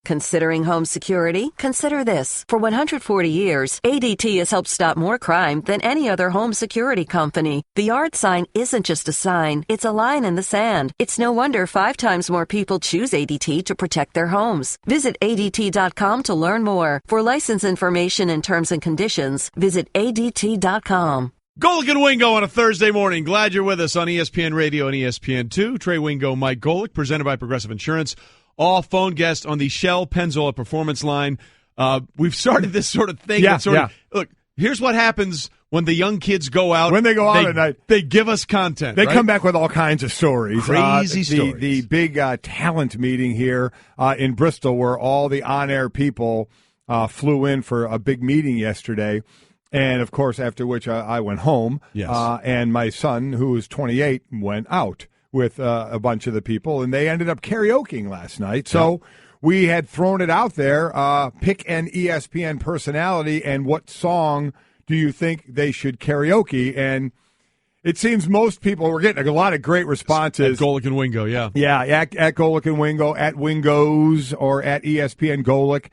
Considering home security? Consider this. For 140 years, ADT has helped stop more crime than any other home security company. The yard sign isn't just a sign, it's a line in the sand. It's no wonder 5 times more people choose ADT to protect their homes. Visit ADT.com to learn more. For license information and terms and conditions, visit ADT.com. Golic and Wingo on a Thursday morning. Glad you're with us on ESPN Radio and ESPN2. Trey Wingo, Mike Golic, presented by Progressive Insurance. All phone guests on the Shell Pennzoil Performance Line. We've started this sort of thing. Look, here's what happens when the young kids go out. When they go out at night. They give us content. They come back with all kinds of stories. Crazy stories. The big talent meeting here in Bristol where all the on-air people flew in for a big meeting yesterday. And, of course, after which I went home. Yes. And my son, who is 28, went out with a bunch of the people, and they ended up karaokeing last night. So we had thrown it out there, pick an ESPN personality, and what song do you think they should karaoke? And it seems most people were getting a lot of great responses. At Golic and Wingo, yeah. Yeah, at Golic and Wingo, at Wingos, or at ESPN Golic.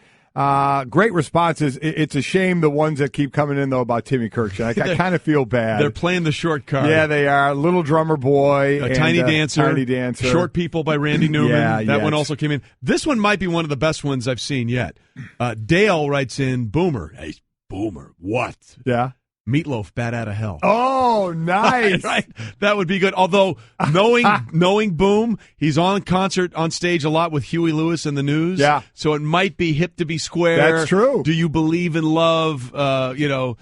Great responses. It's a shame the ones that keep coming in, though, about Timmy Kirkjian. I kind of feel bad. They're playing the short card. Yeah, they are. Little Drummer Boy. Tiny Dancer. Short People by Randy Newman. That one also came in. This one might be one of the best ones I've seen yet. Dale writes in, Boomer. Hey, Boomer, what? Yeah. Meatloaf, Bat Out of Hell. Oh, nice. Right? That would be good. Although, knowing Boom, he's on concert on stage a lot with Huey Lewis and the News. Yeah. So it might be hip to be square. That's true. Do you believe in love? And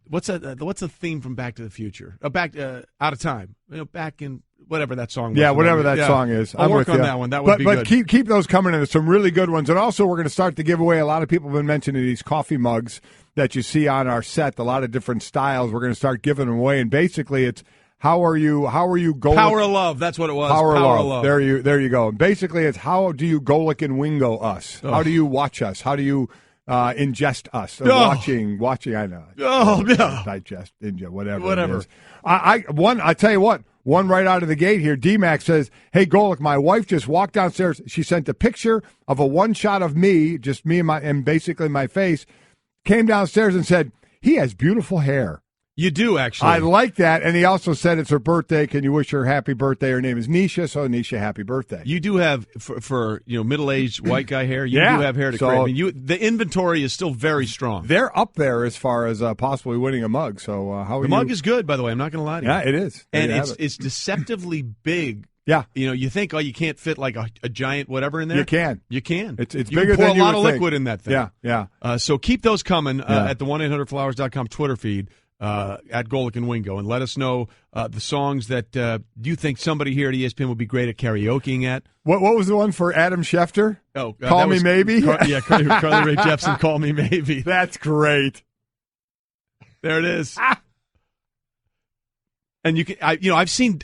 what's the theme from Back to the Future? Out of Time. Back in whatever that song was. Yeah, whatever that song is. I'll work on that one. That would be good. But keep those coming in. There's some really good ones. And also, we're going to start to give away. A lot of people have been mentioning these coffee mugs that you see on our set, a lot of different styles. We're going to start giving them away, and basically it's how are you Golic? Power of Love, that's what it was. Power of Love. There you go. And basically it's how do you Golic and Wingo us? Oh. How do you watch us? How do you ingest us? Watching, I know. Oh, yeah. Digest, ingest, whatever. It is. I tell you what, one right out of the gate here, D-Mac says, hey, Golic, my wife just walked downstairs. She sent a picture of a one shot of me, just me and basically my face, came downstairs and said, he has beautiful hair. You do, actually. I like that. And he also said it's her birthday. Can you wish her happy birthday? Her name is Nisha. So, Nisha, happy birthday. You do have, for middle-aged white guy hair, you do have hair to crave. I mean, the inventory is still very strong. They're up there as far as possibly winning a mug. So, how are the mug is good, by the way. I'm not going to lie to you. Yeah, it is. And it's deceptively big. Yeah. You think, you can't fit like a giant whatever in there. You can. It's bigger than you would think. You pour a lot of liquid in that thing. Yeah. So keep those coming at the 1-800-Flowers.com Twitter feed at Golic and Wingo, and let us know the songs that you think somebody here at ESPN would be great at karaokeing at. What was the one for Adam Schefter? Oh, Call Me Maybe? Carly Rae Jepsen, Call Me Maybe. That's great. There it is. And you can, I've seen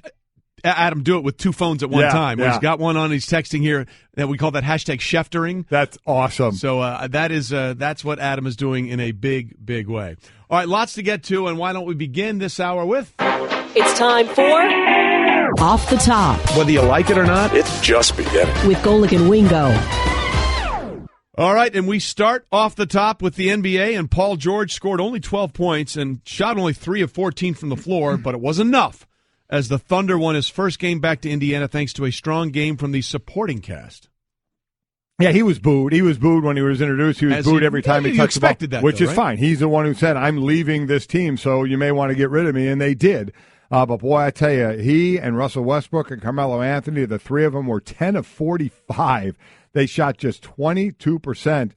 Adam do it with two phones at one time. He's got one on, he's texting here, that we call that hashtag Scheftering. That's awesome. So that's what Adam is doing in a big, big way. All right, lots to get to, and why don't we begin this hour with... It's time for... Off the Top. Whether you like it or not, it's just beginning. With Golic and Wingo. All right, and we start off the top with the NBA, and Paul George scored only 12 points and shot only 3 of 14 from the floor, but it was enough as the Thunder won his first game back to Indiana thanks to a strong game from the supporting cast. Yeah, he was booed. He was booed when he was introduced. He was booed every time he touched the ball, that, which though, is right? fine. He's the one who said, I'm leaving this team, so you may want to get rid of me, and they did. But, boy, I tell you, he and Russell Westbrook and Carmelo Anthony, the three of them were 10 of 45. They shot just 22%.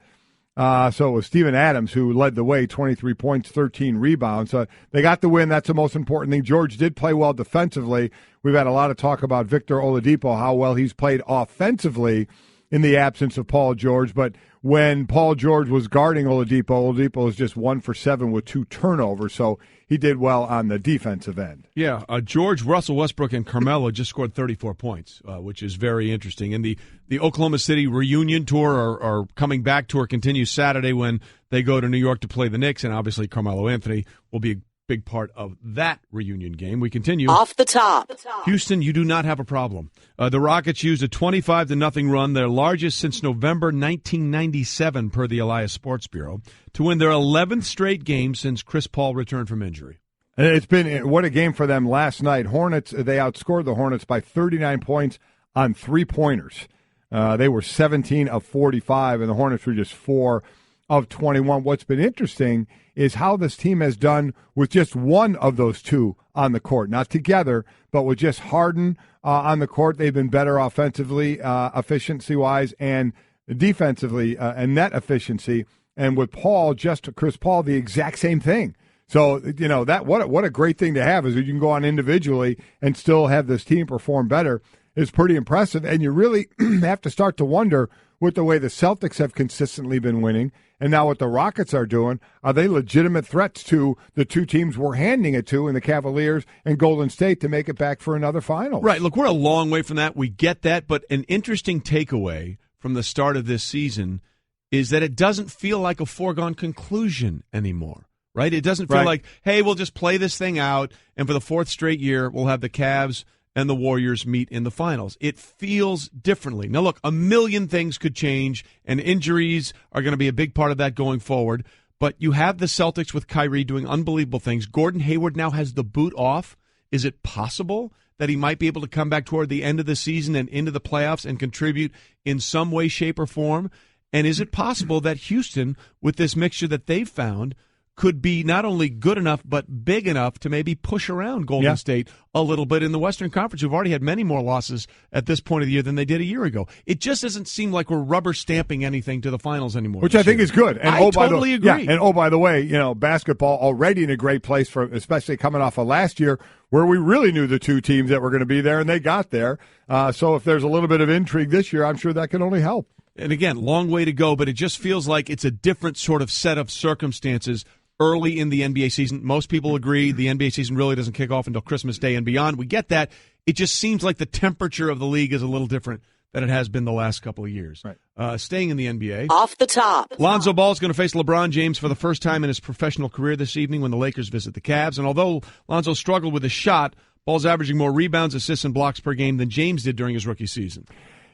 So it was Steven Adams who led the way, 23 points, 13 rebounds. So they got the win. That's the most important thing. George did play well defensively. We've had a lot of talk about Victor Oladipo, how well he's played offensively in the absence of Paul George. But when Paul George was guarding Oladipo was just 1 for 7 with 2 turnovers. So he did well on the defensive end. Yeah, George, Russell Westbrook, and Carmelo just scored 34 points, which is very interesting. And the Oklahoma City reunion tour or coming back tour continues Saturday when they go to New York to play the Knicks. And obviously Carmelo Anthony will be big part of that reunion game. We continue. Off the top. Houston, you do not have a problem. The Rockets used a 25-0 run, their largest since November 1997 per the Elias Sports Bureau, to win their 11th straight game since Chris Paul returned from injury. It's been what a game for them last night. Hornets, they outscored the Hornets by 39 points on three-pointers. They were 17 of 45, and the Hornets were just 4 of 21. What's been interesting is how this team has done with just one of those two on the court. Not together, but with just Harden on the court. They've been better offensively, efficiency-wise, and defensively, and net efficiency. And with Paul, just Chris Paul, the exact same thing. So, that what a great thing to have is that you can go on individually and still have this team perform better. Is pretty impressive. And you really have to start to wonder, with the way the Celtics have consistently been winning, and now what the Rockets are doing, are they legitimate threats to the two teams we're handing it to in the Cavaliers and Golden State to make it back for another final? Right. Look, we're a long way from that. We get that. But an interesting takeaway from the start of this season is that it doesn't feel like a foregone conclusion anymore. Right? It doesn't feel like, hey, we'll just play this thing out, and for the fourth straight year, we'll have the Cavs and the Warriors meet in the finals. It feels differently. Now, look, a million things could change, and injuries are going to be a big part of that going forward. But you have the Celtics with Kyrie doing unbelievable things. Gordon Hayward now has the boot off. Is it possible that he might be able to come back toward the end of the season and into the playoffs and contribute in some way, shape, or form? And is it possible that Houston, with this mixture that they've found, could be not only good enough but big enough to maybe push around Golden State a little bit in the Western Conference, who've already had many more losses at this point of the year than they did a year ago? It just doesn't seem like we're rubber stamping anything to the finals anymore. Which I think is good. And I totally agree. Yeah, and by the way, basketball already in a great place, for especially coming off of last year, where we really knew the two teams that were going to be there, and they got there. So if there's a little bit of intrigue this year, I'm sure that can only help. And again, long way to go, but it just feels like it's a different sort of set of circumstances early in the NBA season. Most people agree the NBA season really doesn't kick off until Christmas Day and beyond. We get that. It just seems like the temperature of the league is a little different than it has been the last couple of years. Right. Staying in the NBA. Off the top. Lonzo Ball is going to face LeBron James for the first time in his professional career this evening when the Lakers visit the Cavs. And although Lonzo struggled with his shot, Ball's averaging more rebounds, assists, and blocks per game than James did during his rookie season.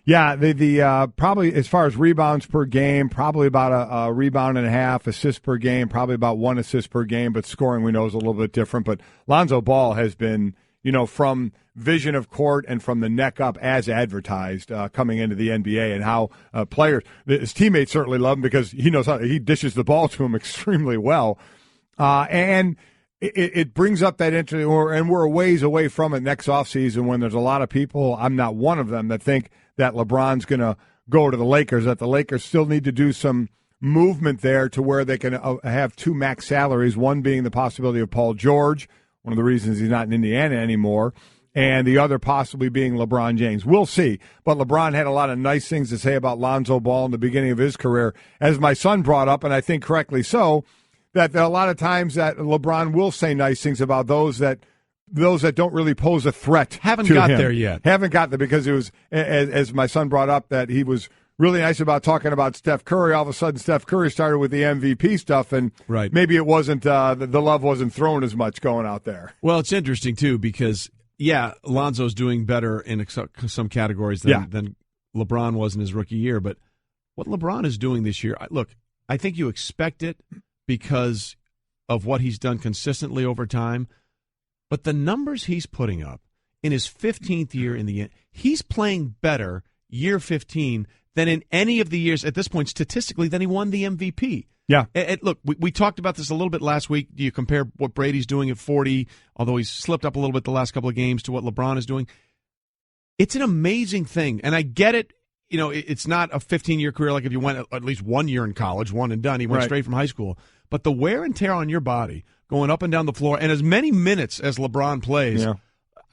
Yeah, the probably as far as rebounds per game, probably about a rebound and a half, assists per game, probably about 1 assist per game, but scoring we know is a little bit different. But Lonzo Ball has been, from vision of court and from the neck up as advertised coming into the NBA, and how players, his teammates certainly love him because he knows how he dishes the ball to him extremely well. And it brings up that interest, and we're a ways away from it next offseason when there's a lot of people, I'm not one of them, that think that LeBron's going to go to the Lakers, that the Lakers still need to do some movement there to where they can have two max salaries, one being the possibility of Paul George, one of the reasons he's not in Indiana anymore, and the other possibly being LeBron James. We'll see. But LeBron had a lot of nice things to say about Lonzo Ball in the beginning of his career, as my son brought up, and I think correctly so, that a lot of times that LeBron will say nice things about those that don't really pose a threat. Haven't to got him. there yet. Haven't got there because it was, as my son brought up, that he was really nice about talking about Steph Curry. All of a sudden, Steph Curry started with the MVP stuff, and maybe it wasn't the love wasn't thrown as much going out there. Well, it's interesting, too, because, Lonzo's doing better in some categories than LeBron was in his rookie year. But what LeBron is doing this year, look, I think you expect it because of what he's done consistently over time. But the numbers he's putting up in his 15th year in the he's playing better year 15 than in any of the years at this point statistically than he won the MVP. Yeah. Look, we talked about this a little bit last week. Do you compare what Brady's doing at 40, although he's slipped up a little bit the last couple of games, to what LeBron is doing? It's an amazing thing, and I get it. It's not a 15-year career like if you went at least 1 year in college, one and done. He went straight from high school. But the wear and tear on your body, going up and down the floor, and as many minutes as LeBron plays,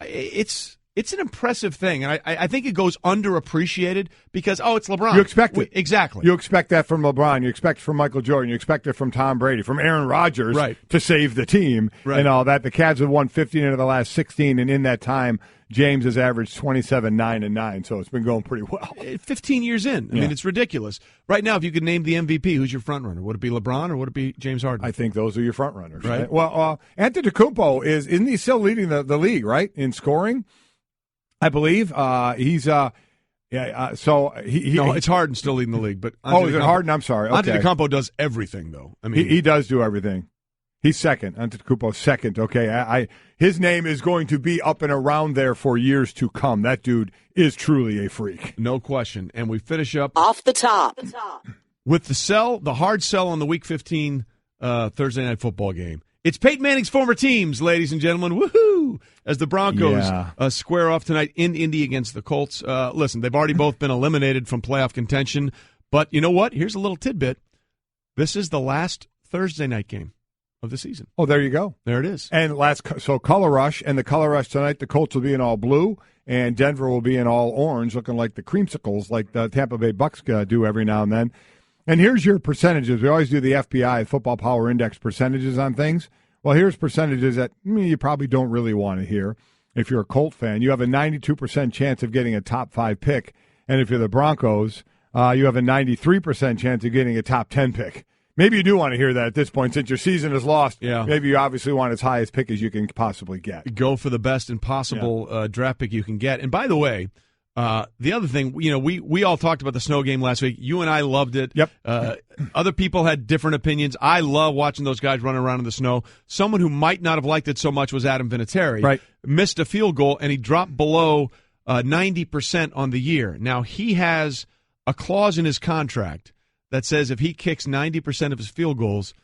it's It's an impressive thing, and I think it goes underappreciated because, it's LeBron. You expect it. Exactly. You expect that from LeBron. You expect it from Michael Jordan. You expect it from Tom Brady, from Aaron Rodgers to save the team and all that. The Cavs have won 15 out of the last 16, and in that time, James has averaged 27, 9, and 9, so it's been going pretty well. 15 years in. I mean, it's ridiculous. Right now, if you could name the MVP, who's your front runner? Would it be LeBron or would it be James Harden? I think those are your front runners. Right. Well, Antetokounmpo isn't he still leading the league, right, in scoring? I believe he's so he. No, it's Harden still leading the league, but is it Harden? I'm sorry. Okay. Antetokounmpo does everything, though. I mean, he does do everything. He's second. Antetokounmpo's second. Okay, his name is going to be up and around there for years to come. That dude is truly a freak. No question. And we finish up Off the top with the hard sell on the Week 15 Thursday Night Football game. It's Peyton Manning's former teams, ladies and gentlemen. Woohoo! As the Broncos square off tonight in Indy against the Colts. Listen, they've already both been eliminated from playoff contention. But you know what? Here's a little tidbit. This is the last Thursday night game of the season. Oh, there you go. There it is. And so Color Rush, and the Color Rush tonight, the Colts will be in all blue, and Denver will be in all orange, looking like the creamsicles like the Tampa Bay Bucks do every now and then. And here's your percentages. We always do the FBI, Football Power Index percentages on things. Well, here's percentages that you probably don't really want to hear. If you're a Colt fan, you have a 92% chance of getting a top 5 pick. And if you're the Broncos, you have a 93% chance of getting a top 10 pick. Maybe you do want to hear that at this point. Since your season is lost, maybe you obviously want as high as pick as you can possibly get. Go for the best and possible draft pick you can get. And by the way, the other thing, we all talked about the snow game last week. You and I loved it. Yep. Other people had different opinions. I love watching those guys running around in the snow. Someone who might not have liked it so much was Adam Vinatieri. Right. Missed a field goal, and he dropped below 90% on the year. Now, he has a clause in his contract that says if he kicks 90% of his field goals,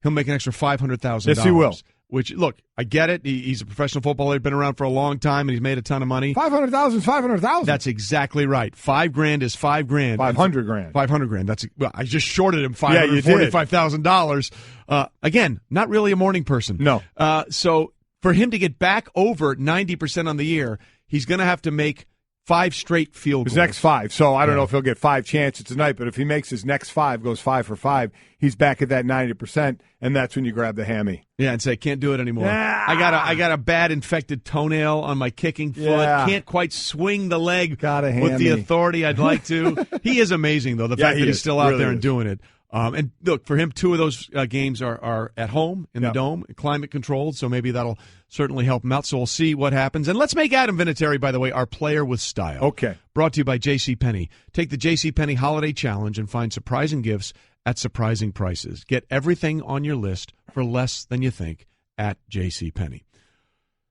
he'll make an extra $500,000. Yes, he will. Which, look, I get it. He's a professional footballer. He's been around for a long time, and he's made a ton of money. 500,000 is 500,000. That's exactly right. $5,000 is $5,000. 500 grand. 500 grand. I just shorted him $545,000. Again, not really a morning person. No. So for him to get back over 90% on the year, he's going to have to make 5 straight field goals. His next 5. So I don't know if he'll get 5 chances tonight, but if he makes his next 5, goes 5 for 5, he's back at that 90%, and that's when you grab the hammy. Yeah, and say, can't do it anymore. I got a bad infected toenail on my kicking foot. Can't quite swing the leg with the authority I'd like to. He is amazing, though, the fact that he's still out there and doing it. And look, for him, 2 of those games are at home in the Dome, climate controlled, so maybe that'll certainly help him out. So we'll see what happens. And let's make Adam Vinatieri, by the way, our player with style. Okay. Brought to you by JCPenney. Take the JCPenney Holiday Challenge and find surprising gifts at surprising prices. Get everything on your list for less than you think at JCPenney.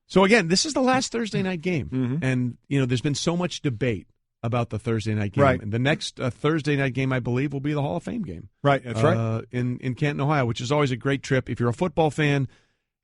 So again, this is the last Thursday night game. And, there's been so much debate about the Thursday night game. Right. And the next Thursday night game, I believe, will be the Hall of Fame game. Right, that's right. In Canton, Ohio, which is always a great trip. If you're a football fan,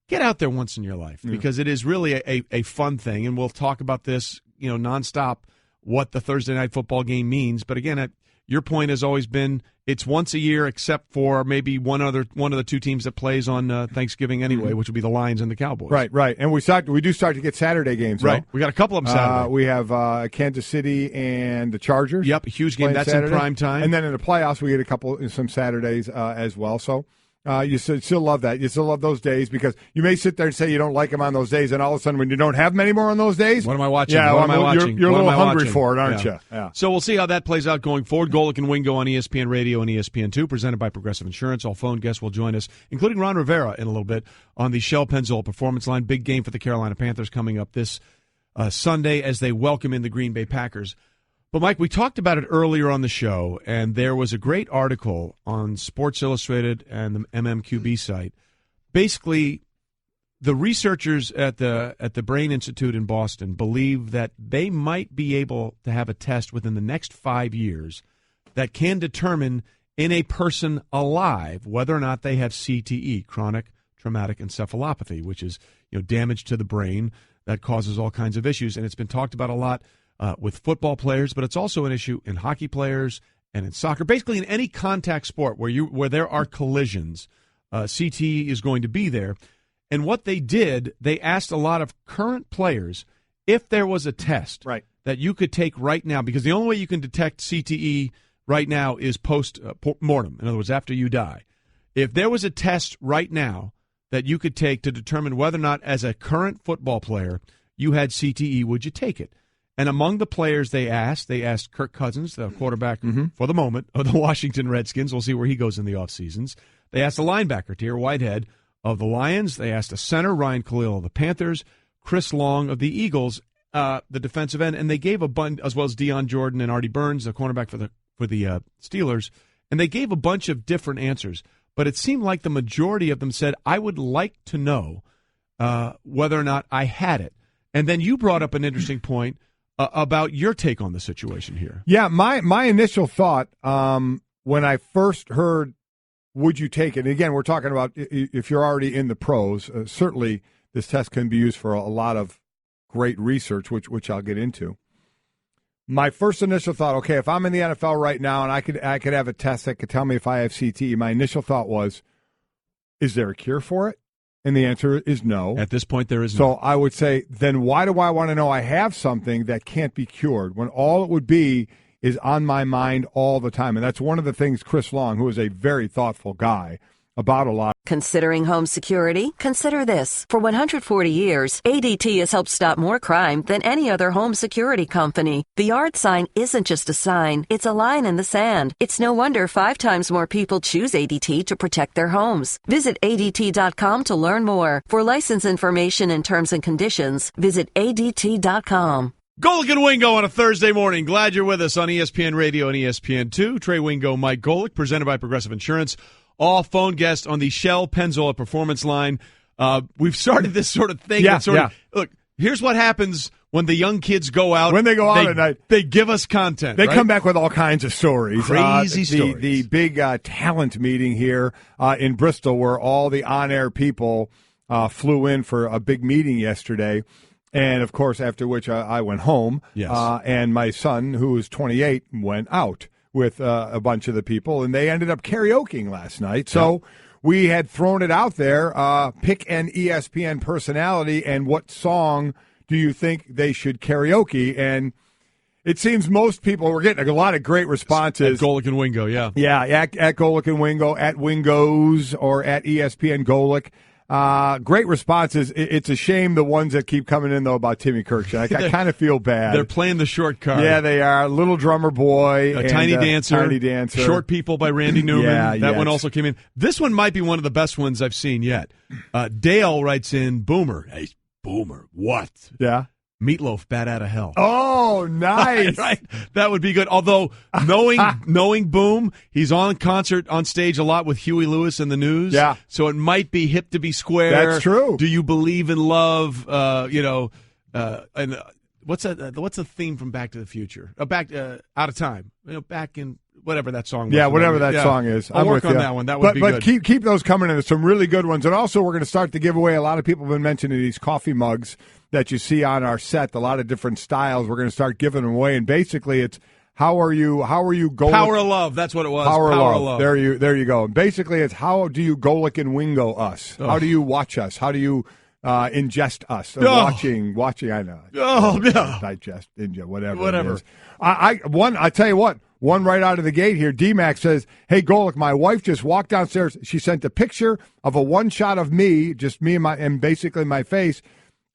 get out there once in your life because it is really a fun thing. And we'll talk about this, nonstop, what the Thursday night football game means. But again, your point has always been it's once a year, except for maybe one of the 2 teams that plays on Thanksgiving anyway, which would be the Lions and the Cowboys. Right. And we do start to get Saturday games, right? We got a couple of them Saturday. We have Kansas City and the Chargers. Yep, a huge game. That's Saturday. In prime time. And then in the playoffs, we get some Saturdays as well. So you still love that. You still love those days because you may sit there and say you don't like them on those days, and all of a sudden when you don't have them anymore on those days, what am I watching? Yeah, what am I watching? You're a little hungry for it, aren't you? Yeah. So we'll see how that plays out going forward. Golic and Wingo on ESPN Radio and ESPN2, presented by Progressive Insurance. All phone guests will join us, including Ron Rivera in a little bit, on the Shell Pennzoil Performance Line. Big game for the Carolina Panthers coming up this Sunday as they welcome in the Green Bay Packers. But, Mike, we talked about it earlier on the show, and there was a great article on Sports Illustrated and the MMQB site. Basically, the researchers at the Brain Institute in Boston believe that they might be able to have a test within the next 5 years that can determine in a person alive whether or not they have CTE, chronic traumatic encephalopathy, which is damage to the brain that causes all kinds of issues. And it's been talked about a lot with football players, but it's also an issue in hockey players and in soccer. Basically, in any contact sport where there are collisions, CTE is going to be there. And what they did, they asked a lot of current players if there was a test Right. that you could take right now, because the only way you can detect CTE right now is post-mortem, in other words, after you die. If there was a test right now that you could take to determine whether or not, as a current football player, you had CTE, would you take it? And among the players they asked Kirk Cousins, the quarterback for the moment of the Washington Redskins. We'll see where he goes in the offseasons. They asked a linebacker, Tahir Whitehead, of the Lions. They asked a center, Ryan Khalil, of the Panthers, Chris Long of the Eagles, the defensive end, and they gave a bunch, as well as Deion Jordan and Artie Burns, the cornerback for the Steelers, and they gave a bunch of different answers. But it seemed like the majority of them said, I would like to know whether or not I had it. And then you brought up an interesting point about your take on the situation here. Yeah, my initial thought when I first heard, would you take it? And again, we're talking about if you're already in the pros. Certainly, this test can be used for a lot of great research, which I'll get into. My first initial thought, okay, if I'm in the NFL right now and I could have a test that could tell me if I have CTE, my initial thought was, is there a cure for it? And the answer is no. At this point, there is no. no. So I would say, then why do I want to know I have something that can't be cured when all it would be is on my mind all the time? And that's one of the things Chris Long, who is a very thoughtful guy about a lot. Considering home security? Consider this. For 140 years, ADT has helped stop more crime than any other home security company. The yard sign isn't just a sign, it's a line in the sand. It's no wonder 5 times more people choose ADT to protect their homes. Visit ADT.com to learn more. For license information and terms and conditions, visit ADT.com. Golic and Wingo on a Thursday morning. Glad you're with us on ESPN Radio and ESPN2. Trey Wingo, Mike Golic, presented by Progressive Insurance. All phone guests on the Shell Pennzoil Performance Line. We've started this sort of thing. Look, here's what happens when the young kids go out. When they go out at night. They give us content. They come back with all kinds of stories. Crazy stories. The big talent meeting here in Bristol where all the on-air people flew in for a big meeting yesterday. And, of course, after which I went home. Yes. And my son, who is 28, went out with a bunch of the people, and they ended up karaokeing last night. So we had thrown it out there, pick an ESPN personality, and what song do you think they should karaoke? And it seems most people were getting a lot of great responses. At Golic and Wingo, yeah. Yeah, at Golic and Wingo, at Wingos, or at ESPN Golic. Great responses. It's a shame the ones that keep coming in, though, about Timmy Kirkchak. I kind of feel bad. They're playing the short card. Yeah, they are. Little Drummer Boy. Tiny Dancer. Short People by Randy Newman. That one also came in. This one might be one of the best ones I've seen yet. Dale writes in, Boomer. Hey, Boomer, what? Yeah. Meatloaf, Bat Out of Hell. Oh, nice. Right? That would be good. Although, knowing Boom, he's on stage a lot with Huey Lewis and the News. Yeah. So it might be hip to be square. That's true. Do you believe in love? And what's the theme from Back to the Future? Out of Time. Back in whatever that song was. Yeah, whatever that song is. I'll work on that one. That would be good. But keep those coming in. There's some really good ones. And also, we're going to start to give away. A lot of people have been mentioning these coffee mugs that you see on our set, a lot of different styles. We're going to start giving them away, and basically it's how are you Golic? Power of Love, that's what it was. Power of Love. There you go. And basically it's how do you Golic and Wingo us? Oh. How do you watch us? How do you ingest us? Watching, I know. Oh, yeah. Digest, ingest, whatever. I tell you what, one right out of the gate here, D-Mac says, hey, Golic, my wife just walked downstairs. She sent a picture of a one shot of me, just me and basically my face,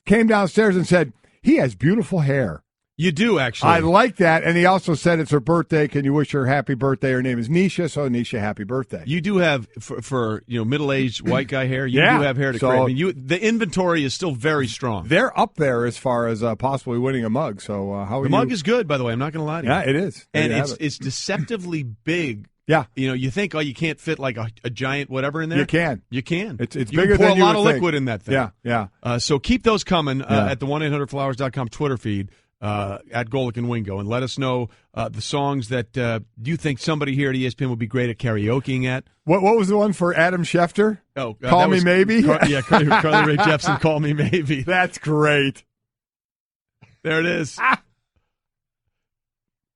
came downstairs and said, he has beautiful hair. You do, actually. I like that. And he also said it's her birthday. Can you wish her happy birthday? Her name is Nisha. So, Nisha, happy birthday. You do have, for middle-aged white guy hair, you do have hair to crave. I mean, the inventory is still very strong. They're up there as far as possibly winning a mug. So, how are the mug is good, by the way. I'm not going to lie to you. Yeah, it is. And it's deceptively big. Yeah. You think, you can't fit like a giant whatever in there. You can. It's bigger than you would think. pour a lot of liquid in that thing. Yeah. So keep those coming at the 1-800-Flowers.com Twitter feed. At Golic and Wingo, and let us know the songs that you think somebody here at ESPN would be great at karaokeing at. What was the one for Adam Schefter? Oh, Call Me Maybe? Carly Rae Jepsen, Call Me Maybe. That's great. There it is.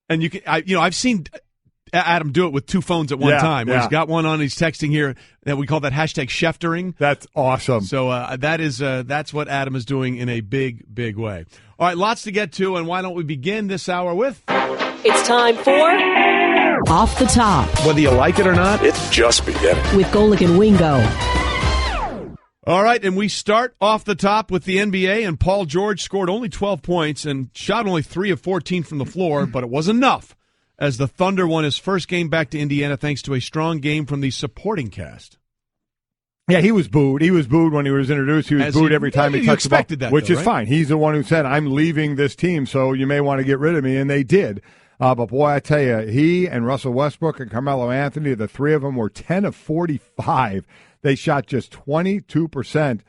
And you can, I've seen Adam do it with two phones at one time. Yeah. He's got one on, he's texting here, that we call that hashtag Scheftering. That's awesome. So that's what Adam is doing in a big, big way. All right, lots to get to, and why don't we begin this hour with... It's time for Off the Top Whether you like it or not, it's just beginning. with Golic and Wingo. All right, and we start off the top with the NBA, and Paul George scored only 12 points and shot only 3 of 14 from the floor, but it was enough as the Thunder won his first game back to Indiana thanks to a strong game from the supporting cast. Yeah, he was booed. He was booed when he was introduced. He was booed every time he touched the ball, that, which though, is right? fine. He's the one who said, I'm leaving this team, so you may want to get rid of me, and they did. But, boy, I tell you, he and Russell Westbrook and Carmelo Anthony, the three of them were 10 of 45. They shot just 22%.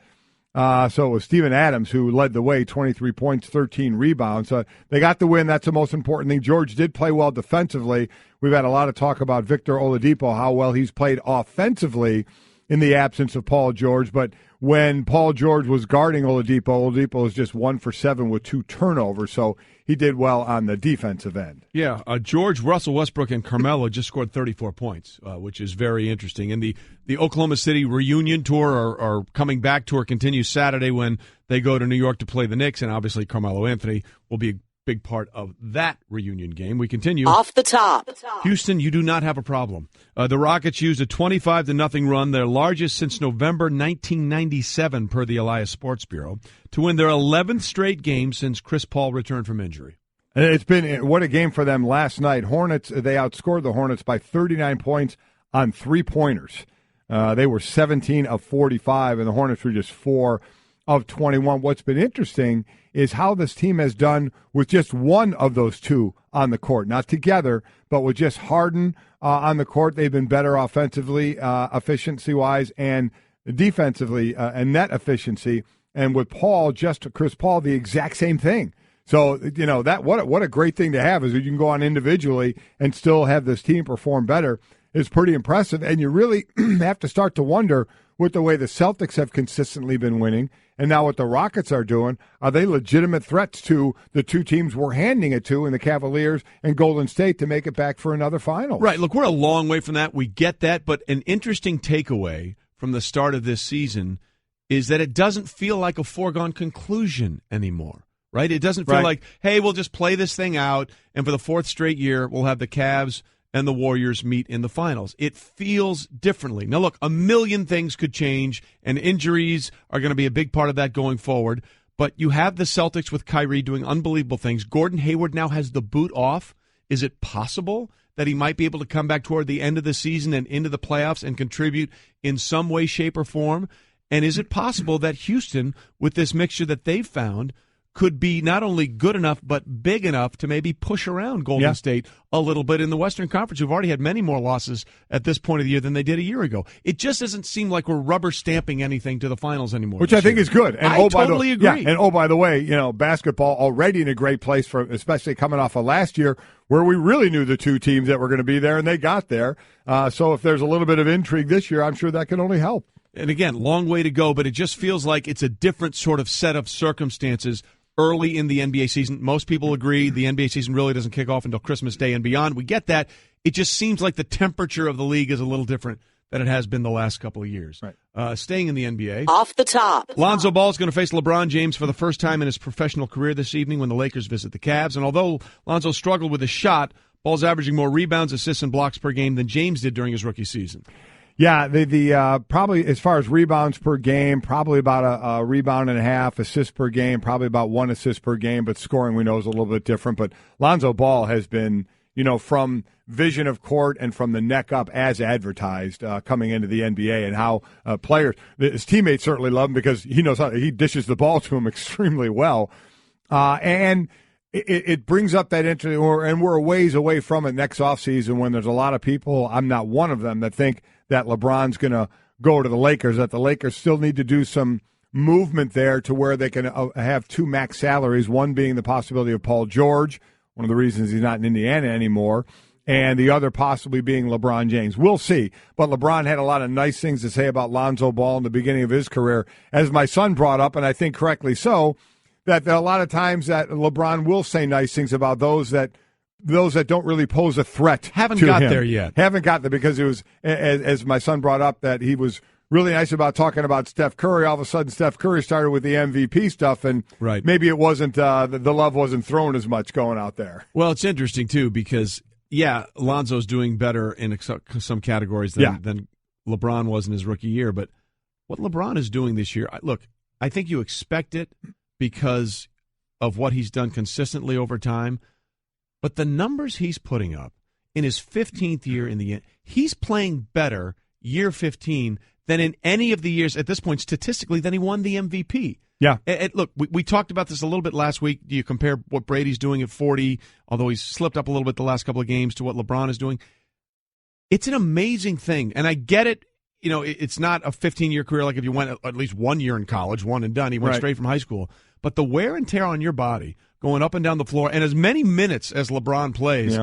So it was Steven Adams who led the way, 23 points, 13 rebounds. So they got the win. That's the most important thing. George did play well defensively. We've had a lot of talk about Victor Oladipo, how well he's played offensively in the absence of Paul George. But when Paul George was guarding Oladipo was just 1 for 7 with 2 turnovers. So he did well on the defensive end. Yeah, George, Russell Westbrook, and Carmelo just scored 34 points, which is very interesting. And the Oklahoma City reunion tour or coming back tour continues Saturday when they go to New York to play the Knicks, and obviously Carmelo Anthony will be a big part of that reunion game. We continue. Off the top. Houston, you do not have a problem. The Rockets used a 25-0 run, their largest since November 1997 per the Elias Sports Bureau, to win their 11th straight game since Chris Paul returned from injury. And it's been what a game for them last night. Hornets, they outscored the Hornets by 39 points on three-pointers. They were 17 of 45, and the Hornets were just 4 of 21. What's been interesting is how this team has done with just one of those two on the court. Not together, but with just Harden on the court. They've been better offensively, efficiency-wise, and defensively, and net efficiency. And with Paul, just Chris Paul, the exact same thing. So, you know, that what a great thing to have is that you can go on individually and still have this team perform better. Is pretty impressive. And you really have to start to wonder, with the way the Celtics have consistently been winning, and now what the Rockets are doing, are they legitimate threats to the two teams we're handing it to in the Cavaliers and Golden State to make it back for another final? Right. Look, we're a long way from that. We get that. But an interesting takeaway from the start of this season is that it doesn't feel like a foregone conclusion anymore. Right? It doesn't feel like, hey, we'll just play this thing out, and for the fourth straight year, we'll have the Cavs and the Warriors meet in the finals. It feels differently. Now, look, a million things could change, and injuries are going to be a big part of that going forward. But you have the Celtics with Kyrie doing unbelievable things. Gordon Hayward now has the boot off. Is it possible that he might be able to come back toward the end of the season and into the playoffs and contribute in some way, shape, or form? And is it possible that Houston, with this mixture that they've found, could be not only good enough but big enough to maybe push around Golden State a little bit in the Western Conference, who've already had many more losses at this point of the year than they did a year ago? It just doesn't seem like we're rubber stamping anything to the finals anymore. Which I think is good. And I totally agree. Yeah, and by the way, you know, basketball already in a great place, for especially coming off of last year, where we really knew the two teams that were going to be there, and they got there. So if there's a little bit of intrigue this year, I'm sure that can only help. And again, long way to go, but it just feels like it's a different sort of set of circumstances early in the NBA season. Most people agree the NBA season really doesn't kick off until Christmas Day and beyond. We get that. It just seems like the temperature of the league is a little different than it has been the last couple of years. Right. Staying in the NBA. Off the top. Lonzo Ball is going to face LeBron James for the first time in his professional career this evening when the Lakers visit the Cavs. And although Lonzo struggled with his shot, Ball's averaging more rebounds, assists, and blocks per game than James did during his rookie season. Yeah, the probably as far as rebounds per game, probably about a rebound and a half, assists per game, probably about 1 assist per game, but scoring we know is a little bit different. But Lonzo Ball has been, you know, from vision of court and from the neck up as advertised coming into the NBA, and how players, his teammates certainly love him because he knows how he dishes the ball to him extremely well. And it brings up that interest, and we're a ways away from it next offseason when there's a lot of people, I'm not one of them, that think that LeBron's going to go to the Lakers, that the Lakers still need to do some movement there to where they can have two max salaries, one being the possibility of Paul George, one of the reasons he's not in Indiana anymore, and the other possibly being LeBron James. We'll see. But LeBron had a lot of nice things to say about Lonzo Ball in the beginning of his career, as my son brought up, and I think correctly so, that a lot of times that LeBron will say nice things about those that those that don't really pose a threat. Haven't to got him. there yet. Haven't got there because it was, as my son brought up, that he was really nice about talking about Steph Curry. All of a sudden, Steph Curry started with the MVP stuff, and maybe it wasn't the love wasn't thrown as much going out there. Well, it's interesting, too, because, Lonzo's doing better in some categories than LeBron was in his rookie year. But what LeBron is doing this year, look, I think you expect it because of what he's done consistently over time. But the numbers he's putting up in his 15th year in the he's playing better year 15 than in any of the years at this point statistically than he won the MVP. Yeah. And look, we talked about this a little bit last week. Do you compare what Brady's doing at 40, although he's slipped up a little bit the last couple of games, to what LeBron is doing? It's an amazing thing. And I get it. It's not a 15-year career like if you went at least 1 year in college, one and done. He went straight from high school. But the wear and tear on your body, going up and down the floor, and as many minutes as LeBron plays,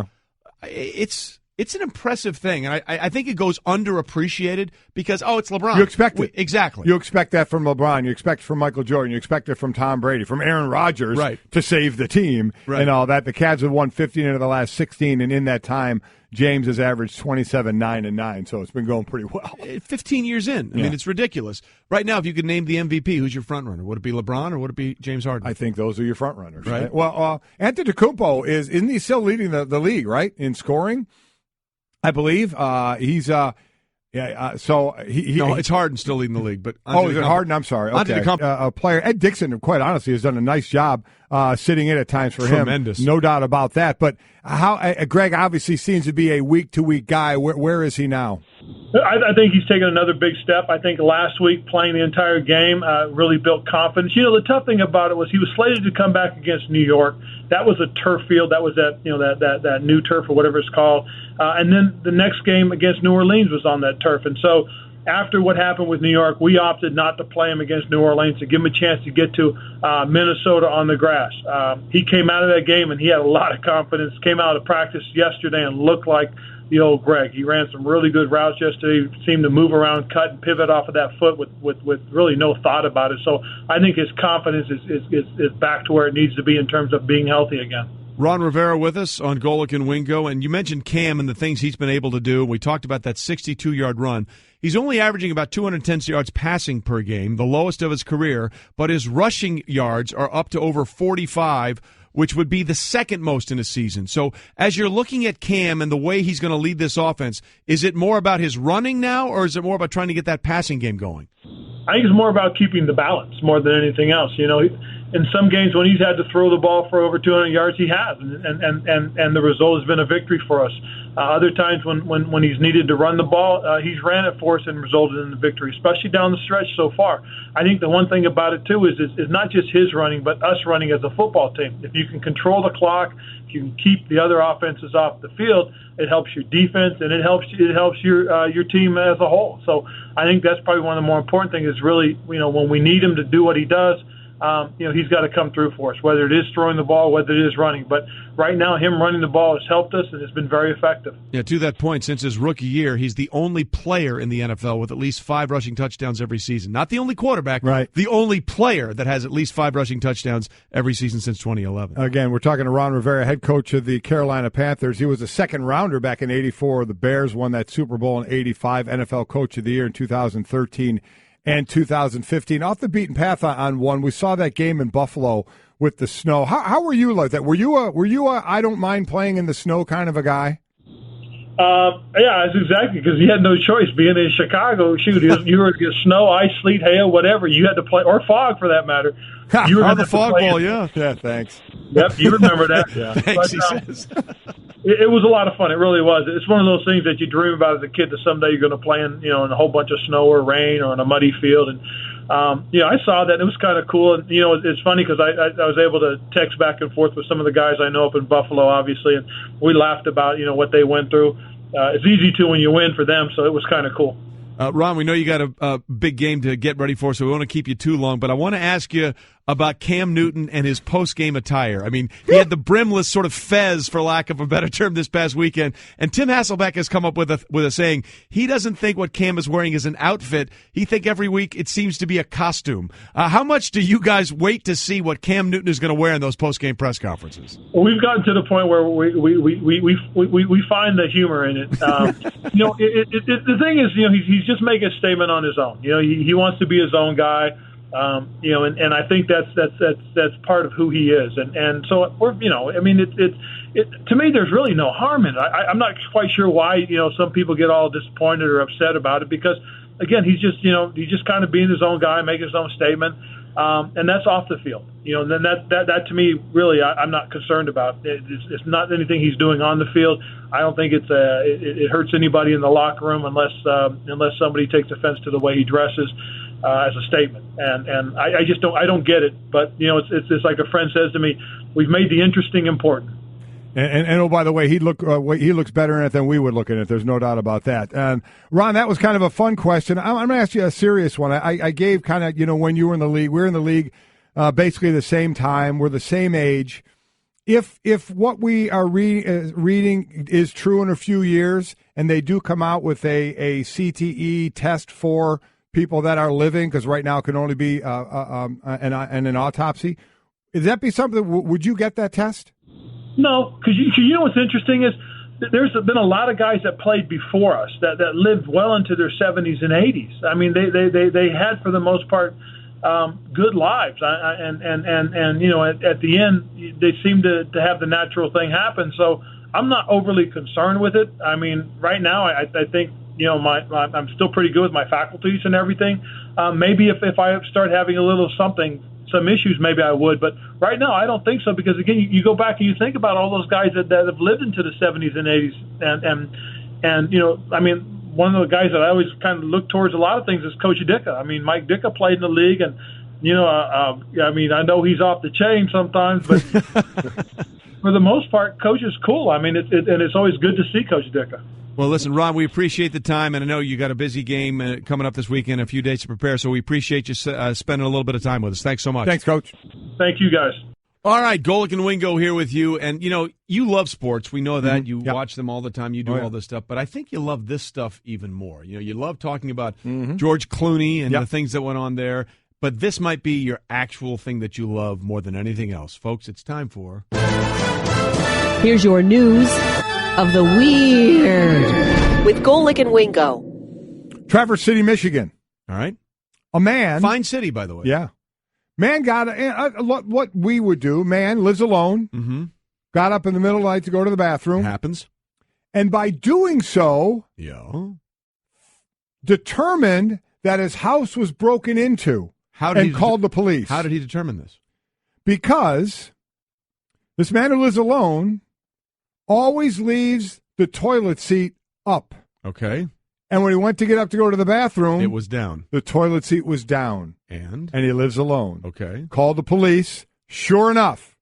it's an impressive thing. And I think it goes underappreciated because, it's LeBron. You expect it. Exactly. You expect that from LeBron. You expect it from Michael Jordan. You expect it from Tom Brady, from Aaron Rodgers to save the team and all that. The Cavs have won 15 out of the last 16, and in that time, James has averaged 27, 9, and 9, so it's been going pretty well. 15 years in. I mean, it's ridiculous. Right now, if you could name the MVP, who's your front runner? Would it be LeBron or would it be James Harden? I think those are your front runners. Right. Well, Antetokounmpo isn't he still leading the league, right, in scoring? I believe he's so he. No, it's Harden still leading the league, but is it Harden? I'm sorry. Okay, a player. Ed Dixon, quite honestly, has done a nice job sitting in at times for Tremendous. him. No doubt about that. But Greg obviously seems to be a week-to-week guy. Where is he now? I think he's taken another big step. I think last week playing the entire game really built confidence. The tough thing about it was he was slated to come back against New York. That was a turf field. That was that new turf or whatever it's called. And then the next game against New Orleans was on that turf. And so after what happened with New York, we opted not to play him against New Orleans to give him a chance to get to Minnesota on the grass. He came out of that game and he had a lot of confidence, came out of practice yesterday and looked like the old Greg. He ran some really good routes yesterday, seemed to move around, cut and pivot off of that foot with really no thought about it. So I think his confidence is back to where it needs to be in terms of being healthy again. Ron Rivera with us on Golic and Wingo, and you mentioned Cam and the things he's been able to do. We talked about that 62-yard run. He's only averaging about 210 yards passing per game, the lowest of his career, but his rushing yards are up to over 45, which would be the second most in a season. So as you're looking at Cam and the way he's going to lead this offense, is it more about his running now, or is it more about trying to get that passing game going? I think it's more about keeping the balance more than anything else. In some games when he's had to throw the ball for over 200 yards, he has, and the result has been a victory for us. Other times when he's needed to run the ball, he's ran it for us and resulted in the victory, especially down the stretch so far. I think the one thing about it, too, is not just his running, but us running as a football team. If you can control the clock, if you can keep the other offenses off the field, it helps your defense and it helps your team as a whole. So I think that's probably one of the more important things is really, when we need him to do what he does, he's got to come through for us, whether it is throwing the ball, whether it is running. But right now, him running the ball has helped us, and it's been very effective. Yeah, to that point, since his rookie year, he's the only player in the NFL with at least 5 rushing touchdowns every season. Not the only quarterback, the only player that has at least 5 rushing touchdowns every season since 2011. Again, we're talking to Ron Rivera, head coach of the Carolina Panthers. He was a second-rounder back in '84. The Bears won that Super Bowl in '85, NFL Coach of the Year in 2013. And 2015, off the beaten path on one. We saw that game in Buffalo with the snow. How were you like that? Were you a I don't mind playing in the snow kind of a guy? Yeah, that's exactly, because you had no choice. Being in Chicago, you were get snow, ice, sleet, hail, whatever. You had to play, or fog for that matter. You were on the fog ball, yeah. Yeah, thanks. Yep, you remember that. Yeah. Thanks, he says. It was a lot of fun. It really was. It's one of those things that you dream about as a kid, that someday you're going to play in, in a whole bunch of snow or rain or in a muddy field. And, I saw that. It was kind of cool. And, it's funny because I was able to text back and forth with some of the guys I know up in Buffalo, obviously, and we laughed about, what they went through. It's easy to when you win for them, so it was kind of cool. Ron, we know you got a big game to get ready for, so we won't keep you too long, but I want to ask you about Cam Newton and his post-game attire. I mean, he had the brimless sort of fez, for lack of a better term, this past weekend, and Tim Hasselbeck has come up with a saying. He doesn't think what Cam is wearing is an outfit. He thinks every week it seems to be a costume. How much do you guys wait to see what Cam Newton is going to wear in those post-game press conferences? Well, we've gotten to the point where we find the humor in it. The thing is, he's just making a statement on his own. He wants to be his own guy. And I think that's part of who he is, and so to me, there's really no harm in it. I'm not quite sure why some people get all disappointed or upset about it, because again, he's just kind of being his own guy, making his own statement, and that's off the field. And then that to me, really, I'm not concerned about. It's not anything he's doing on the field. I don't think it hurts anybody in the locker room unless somebody takes offense to the way he dresses. As a statement, and I just don't get it. But it's like a friend says to me, we've made the interesting important. And oh, by the way, he looks better in it than we would look in it. There's no doubt about that. And Ron, that was kind of a fun question. I'm going to ask you a serious one. I gave kind of when you were in the league, we're in the league basically the same time. We're the same age. If what we are reading is true in a few years, and they do come out with a CTE test for people that are living, because right now it can only be an autopsy. Would that be something? Would you get that test? No, because what's interesting is there's been a lot of guys that played before us that lived well into their 70s and 80s. I mean, they had for the most part good lives, and at the end they seem to have the natural thing happen. So I'm not overly concerned with it. I mean, right now I think. I'm still pretty good with my faculties and everything. Maybe if I start having some issues, maybe I would. But right now, I don't think so, because again, you go back and you think about all those guys that have lived into the 70s and 80s, and one of the guys that I always kind of look towards a lot of things is Coach Ditka. I mean, Mike Ditka played in the league, and I know he's off the chain sometimes, but for the most part, Coach is cool. I mean, it's always good to see Coach Ditka. Well, listen, Ron, we appreciate the time, and I know you got a busy game coming up this weekend, a few days to prepare, so we appreciate you spending a little bit of time with us. Thanks so much. Thanks, Coach. Thank you, guys. All right, Golic and Wingo here with you, and, you love sports. We know that. You watch them all the time. You do all this stuff, but I think you love this stuff even more. You love talking about George Clooney and the things that went on there, but this might be your actual thing that you love more than anything else. Folks, it's time for... Here's your news of the weird with Golic and Wingo. Traverse City, Michigan. All right. A man. Fine city, by the way. Yeah. Man got what we would do. Man lives alone. Mm-hmm. Got up in the middle of the night to go to the bathroom. Happens. And by doing so, determined that his house was broken into and called the police. How did he determine this? Because this man who lives alone always leaves the toilet seat up. Okay. And when he went to get up to go to the bathroom, it was down. The toilet seat was down. And he lives alone. Okay. Called the police. Sure enough,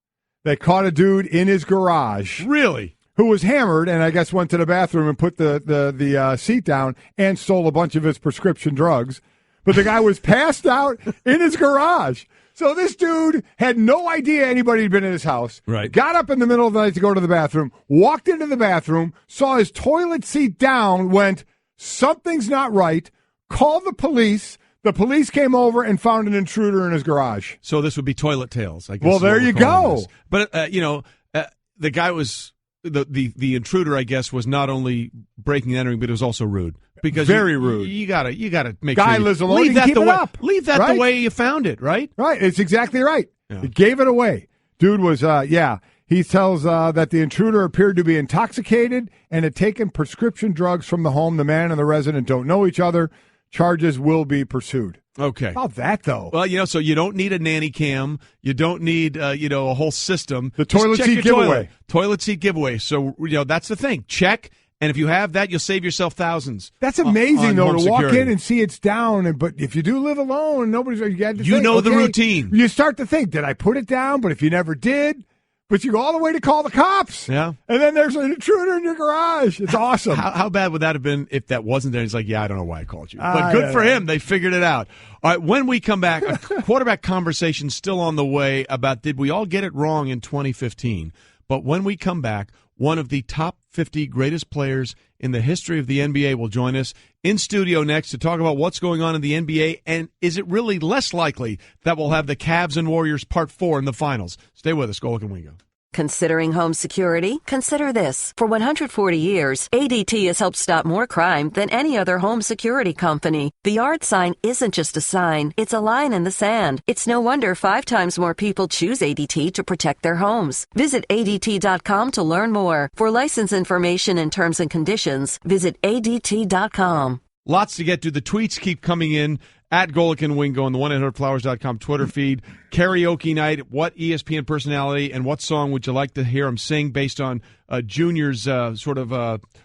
they caught a dude in his garage. Really? Who was hammered and I guess went to the bathroom and put the seat down and stole a bunch of his prescription drugs. But the guy was passed out in his garage. So this dude had no idea anybody had been in his house. Right. Got up in the middle of the night to go to the bathroom, walked into the bathroom, saw his toilet seat down, went, something's not right, called the police. The police came over and found an intruder in his garage. So this would be Toilet Tales, I guess. Well, there you go. This. But, the guy was, the intruder, I guess, was not only breaking and entering, but it was also rude. Because very rude. You gotta make guy sure lives alone. Leave that keep the it way. up. Leave that the way you found it. Right. Right. It's exactly right. Yeah. He gave it away. Dude was He tells that the intruder appeared to be intoxicated and had taken prescription drugs from the home. The man and the resident don't know each other. Charges will be pursued. Okay. How about that, though? Well, so you don't need a nanny cam. You don't need, a whole system. The toilet seat giveaway. Toilet seat giveaway. So, that's the thing. Check. And if you have that, you'll save yourself thousands. That's amazing, though, to walk security. in and see it's down. But if you do live alone, nobody's. You got to think, know the routine. You start to think, did I put it down? But if you never did, but you go all the way to call the cops. Yeah. And then there's an intruder in your garage. It's awesome. How bad would that have been if that wasn't there? He's like, yeah, I don't know why I called you. But good for him. They figured it out. All right, when we come back, a quarterback conversation still on the way about did we all get it wrong in 2015. But when we come back, one of the top 50 greatest players in the history of the NBA will join us in studio next to talk about what's going on in the NBA and is it really less likely that we'll have the Cavs and Warriors Part 4 in the finals. Stay with us, Golic and Wingo. Considering home security? Consider this. For 140 years, ADT has helped stop more crime than any other home security company. The yard sign isn't just a sign, it's a line in the sand. It's no wonder 5 times more people choose ADT to protect their homes. Visit ADT.com to learn more. For license information and terms and conditions, visit ADT.com. Lots to get to. The tweets keep coming in at Golic and Wingo on the 1-800-Flowers.com Twitter feed. Karaoke night. What ESPN personality and what song would you like to hear him sing based on Junior's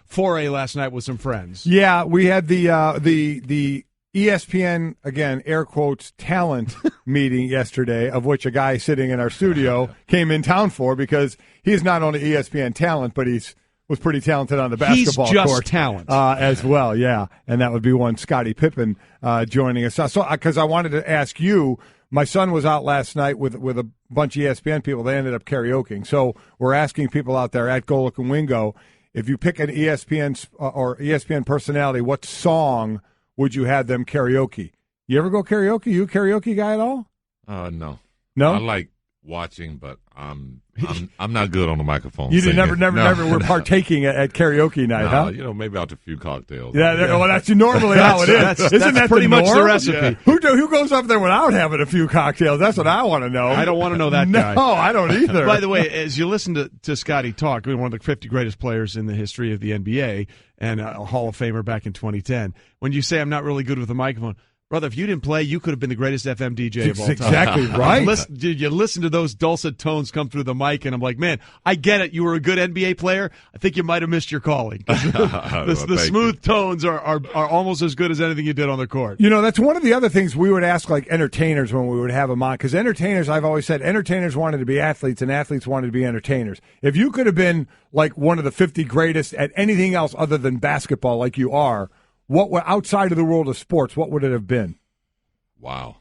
foray last night with some friends? Yeah, we had the ESPN, again, air quotes, talent meeting yesterday, of which a guy sitting in our studio came in town for because he's not only ESPN talent, but was pretty talented on the basketball court. He's just court talent. As well, yeah. And that would be one Scottie Pippen joining us. So, because I wanted to ask you, my son was out last night with a bunch of ESPN people. They ended up karaokeing. So we're asking people out there at Golic and Wingo, if you pick an ESPN or ESPN personality, what song would you have them karaoke? You ever go karaoke? You a karaoke guy at all? No. No? I like watching, but I'm not good on the microphone. You did never were no. partaking at karaoke night, huh? Maybe after a few cocktails. Yeah, well, that's normally how it is. Isn't that pretty much norm? the recipe. Yeah. Who goes up there without having a few cocktails? That's what I want to know. I don't want to know that guy. No, I don't either. By the way, as you listen to Scottie talk, one of the 50 greatest players in the history of the NBA and a Hall of Famer back in 2010, when you say I'm not really good with the microphone, brother, if you didn't play, you could have been the greatest FM DJ of all time. Exactly right. You listen to those dulcet tones come through the mic, and I'm like, man, I get it. You were a good NBA player. I think you might have missed your calling. The smooth tones are almost as good as anything you did on the court. You know, that's one of the other things we would ask, like, entertainers when we would have them on. Because entertainers, I've always said, entertainers wanted to be athletes, and athletes wanted to be entertainers. If you could have been, like, one of the 50 greatest at anything else other than basketball like you are, what were outside of the world of sports, what would it have been? Wow.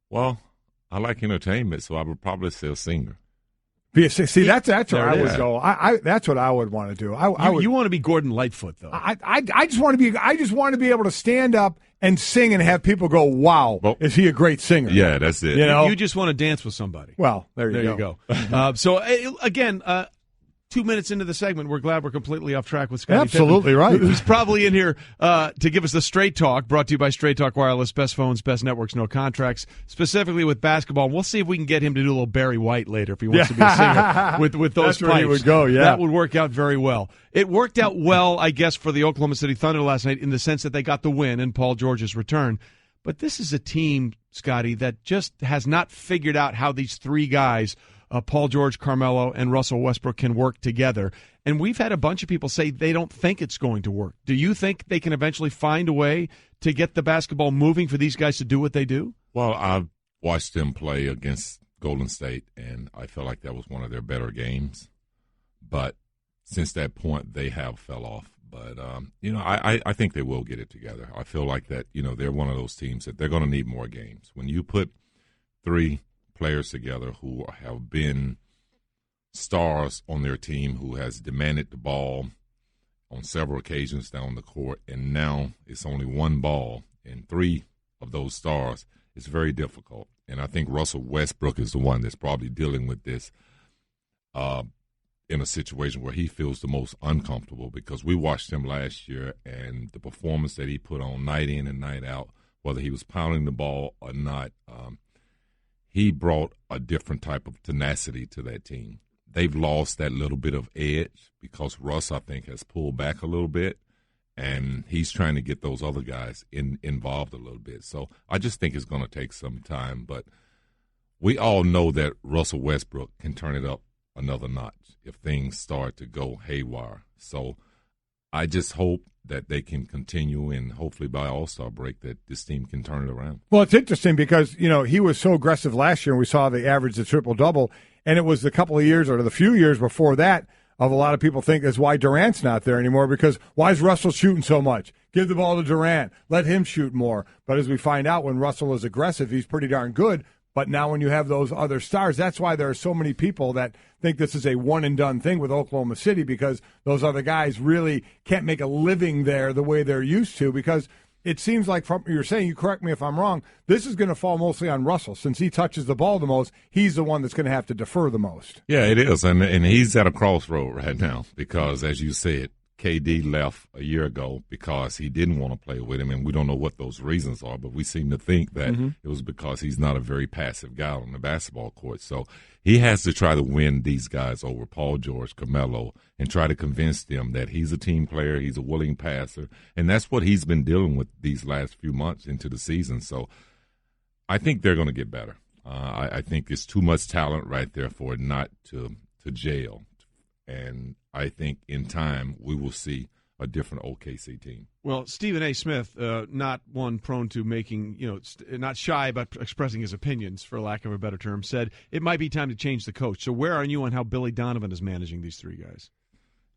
Well, I like entertainment, so I would probably say a singer. See, that's where I would go. That's what I would want to do. You want to be Gordon Lightfoot, though. I just want to be able to stand up and sing and have people go, "Wow, is he a great singer?" Yeah, that's it. You know, you just want to dance with somebody. Well, there you go. So again. 2 minutes into the segment, we're glad we're completely off track with Scottie Absolutely Pippen, right. Who's probably in here to give us the Straight Talk, brought to you by Straight Talk Wireless, best phones, best networks, no contracts, specifically with basketball. We'll see if we can get him to do a little Barry White later if he wants to be a singer with those That's pipes. Where he would go, yeah. That would work out very well. It worked out well, I guess, for the Oklahoma City Thunder last night in the sense that they got the win and Paul George's return. But this is a team, Scottie, that just has not figured out how these three guys, Paul George, Carmelo, and Russell Westbrook, can work together. And we've had a bunch of people say they don't think it's going to work. Do you think they can eventually find a way to get the basketball moving for these guys to do what they do? Well, I watched them play against Golden State, and I felt like that was one of their better games. But since that point, they have fell off. But, I think they will get it together. I feel like that, they're one of those teams that they're going to need more games. When you put three players together who have been stars on their team, who has demanded the ball on several occasions down the court, and now it's only one ball and three of those stars, it's very difficult. And I think Russell Westbrook is the one that's probably dealing with this in a situation where he feels the most uncomfortable, because we watched him last year and the performance that he put on night in and night out, whether he was pounding the ball or not, he brought a different type of tenacity to that team. They've lost that little bit of edge because Russ, I think, has pulled back a little bit, and he's trying to get those other guys involved a little bit. So I just think it's going to take some time. But we all know that Russell Westbrook can turn it up another notch if things start to go haywire. So I just hope that they can continue, and hopefully by All-Star break that this team can turn it around. Well, it's interesting because, he was so aggressive last year, and we saw the average, the triple-double, And it was the couple of years or the few years before that of a lot of people think is why Durant's not there anymore, because why is Russell shooting so much? Give the ball to Durant. Let him shoot more. But as we find out, when Russell is aggressive, he's pretty darn good. But now when you have those other stars, that's why there are so many people that think this is a one-and-done thing with Oklahoma City, because those other guys really can't make a living there the way they're used to, because it seems like, from you're saying, you correct me if I'm wrong, this is going to fall mostly on Russell. Since he touches the ball the most, he's the one that's going to have to defer the most. Yeah, it is. And he's at a crossroad right now because, as you said, KD left a year ago because he didn't want to play with him, and we don't know what those reasons are, but we seem to think that it was because he's not a very passive guy on the basketball court. So he has to try to win these guys over, Paul George, Carmelo, and try to convince them that he's a team player, he's a willing passer, and that's what he's been dealing with these last few months into the season. So I think they're going to get better. I think it's too much talent right there for it not to jail. And I think in time we will see a different OKC team. Well, Stephen A. Smith, not one prone to making, not shy about expressing his opinions, for lack of a better term, said it might be time to change the coach. So where are you on how Billy Donovan is managing these three guys?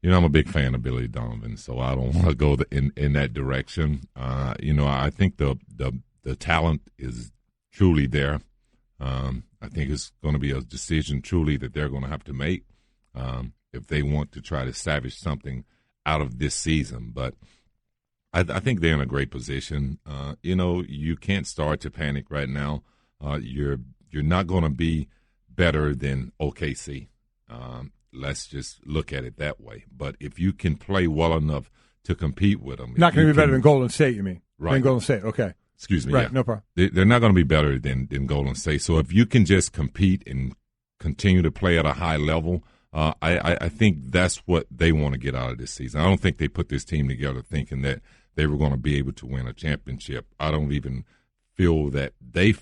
I'm a big fan of Billy Donovan, so I don't want to go in that direction. I think the talent is truly there. I think it's going to be a decision truly that they're going to have to make if they want to try to salvage something out of this season. But I think they're in a great position. You can't start to panic right now. You're not going to be better than OKC. Let's just look at it that way. But if you can play well enough to compete with them. Not going to be better than Golden State, you mean? Right. Than Golden State, okay. Excuse me. Right, yeah. no problem. They're not going to be better than Golden State. So if you can just compete and continue to play at a high level, I think that's what they want to get out of this season. I don't think they put this team together thinking that they were going to be able to win a championship. I don't even feel that they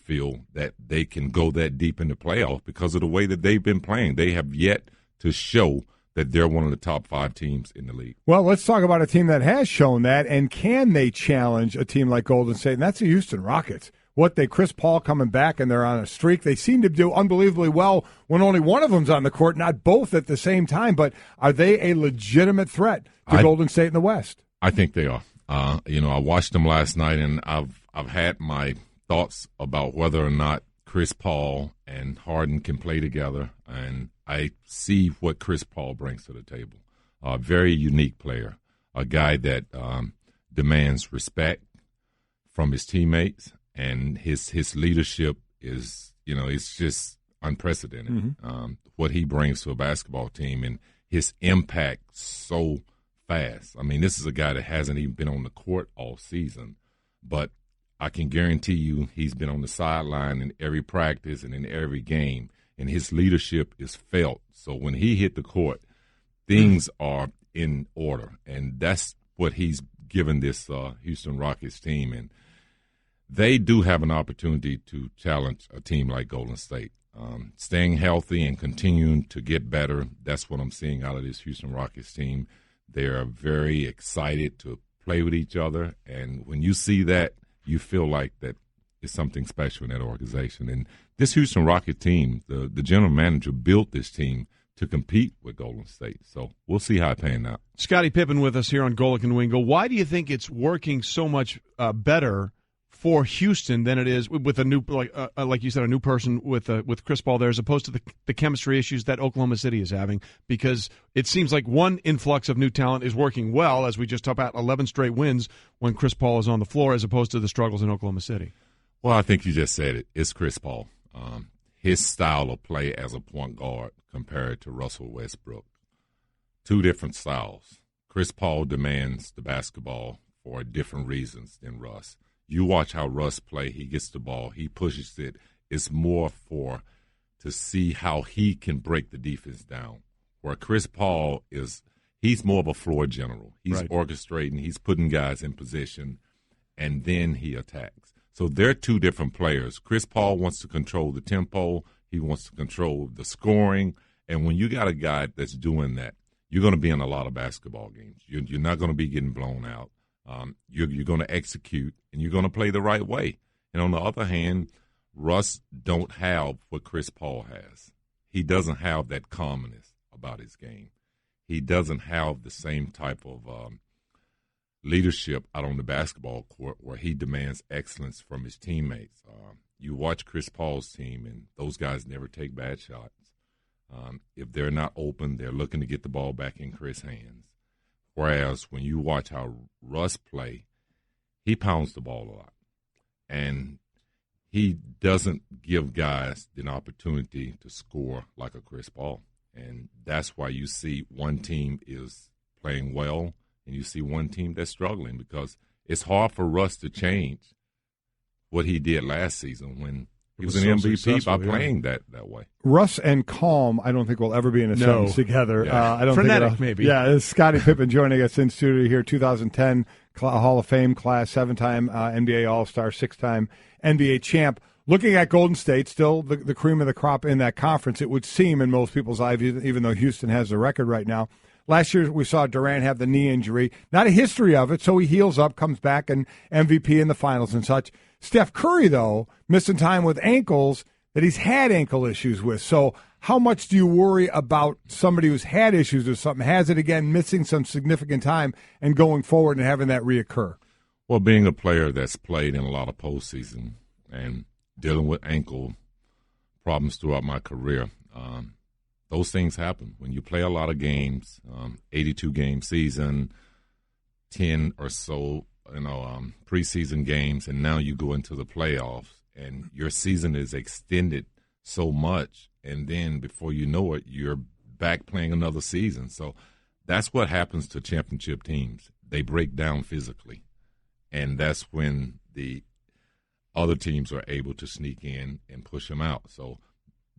can go that deep in the playoffs because of the way that they've been playing. They have yet to show that they're one of the top 5 teams in the league. Well, let's talk about a team that has shown that, and can they challenge a team like Golden State? And that's the Houston Rockets. Chris Paul coming back, and they're on a streak. They seem to do unbelievably well when only one of them's on the court, not both at the same time. But are they a legitimate threat to Golden State in the West? I think they are. I watched them last night, and I've had my thoughts about whether or not Chris Paul and Harden can play together, and I see what Chris Paul brings to the table. A very unique player, a guy that demands respect from his teammates. And his leadership is, it's just unprecedented. What he brings to a basketball team and his impact so fast. I mean, this is a guy that hasn't even been on the court all season, but I can guarantee you he's been on the sideline in every practice and in every game, and his leadership is felt. So when he hit the court, things are in order, and that's what he's given this Houston Rockets team. And they do have an opportunity to challenge a team like Golden State. Staying healthy and continuing to get better, that's what I'm seeing out of this Houston Rockets team. They're very excited to play with each other, and when you see that, you feel like that is something special in that organization. And this Houston Rockets team, the general manager built this team to compete with Golden State. So we'll see how it pans out. Scottie Pippen with us here on Golic and Wingo. Why do you think it's working so much better for Houston than it is with a new, like you said, a new person with Chris Paul there, as opposed to the chemistry issues that Oklahoma City is having? Because it seems like one influx of new talent is working well, as we just talked about, 11 straight wins when Chris Paul is on the floor, as opposed to the struggles in Oklahoma City. Well, I think you just said it. It's Chris Paul. His style of play as a point guard compared to Russell Westbrook. 2 different styles. Chris Paul demands the basketball for different reasons than Russ. You watch how Russ play. He gets the ball. He pushes it. It's more to see how he can break the defense down. Where Chris Paul he's more of a floor general. He's orchestrating. He's putting guys in position, and then he attacks. So they're 2 different players. Chris Paul wants to control the tempo. He wants to control the scoring. And when you got a guy that's doing that, you're going to be in a lot of basketball games. You're not going to be getting blown out. You're going to execute, and you're going to play the right way. And on the other hand, Russ don't have what Chris Paul has. he doesn't have that calmness about his game. He doesn't have the same type of leadership out on the basketball court where he demands excellence from his teammates. You watch Chris Paul's team, and those guys never take bad shots. If they're not open, they're looking to get the ball back in Chris' hands. Whereas when you watch how Russ play, he pounds the ball a lot. And he doesn't give guys an opportunity to score like a Chris Paul. And that's why you see one team is playing well and you see one team that's struggling, because it's hard for Russ to change what he did last season when he was an MVP by playing that way. Russ and calm, I don't think we'll ever be in a sentence together. Yeah. I don't Frenetic, think maybe. Yeah, it's Scottie Pippen joining us in studio here, 2010 Hall of Fame class, 7-time NBA All-Star, 6-time NBA champ. Looking at Golden State, still the cream of the crop in that conference, it would seem in most people's eyes, even though Houston has the record right now. Last year we saw Durant have the knee injury. Not a history of it, so he heals up, comes back, and MVP in the finals and such. Steph Curry, though, missing time with ankles that he's had ankle issues with. So how much do you worry about somebody who's had issues with something, has it again, missing some significant time, and going forward and having that reoccur? Well, being a player that's played in a lot of postseason and dealing with ankle problems throughout my career, those things happen. When you play a lot of games, 82-game season, 10 or so, preseason games, and now you go into the playoffs, and your season is extended so much, and then before you know it, you're back playing another season. So that's what happens to championship teams. They break down physically, and that's when the other teams are able to sneak in and push them out. So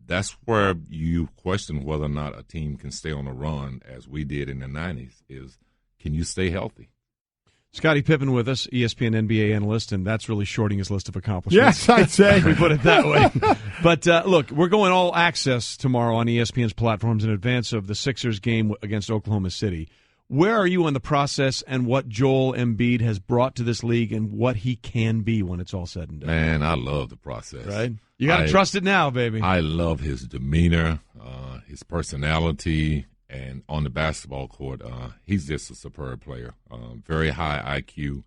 that's where you question whether or not a team can stay on a run, as we did in the 90s, is can you stay healthy? Scottie Pippen with us, ESPN NBA analyst, and that's really shorting his list of accomplishments. Yes, I'd say. We put it that way. But, look, we're going all access tomorrow on ESPN's platforms in advance of the Sixers game against Oklahoma City. Where are you on the process and what Joel Embiid has brought to this league and what he can be when it's all said and done? Man, I love the process. Right? You got to trust it now, baby. I love his demeanor, his personality, and on the basketball court, he's just a superb player. Very high IQ,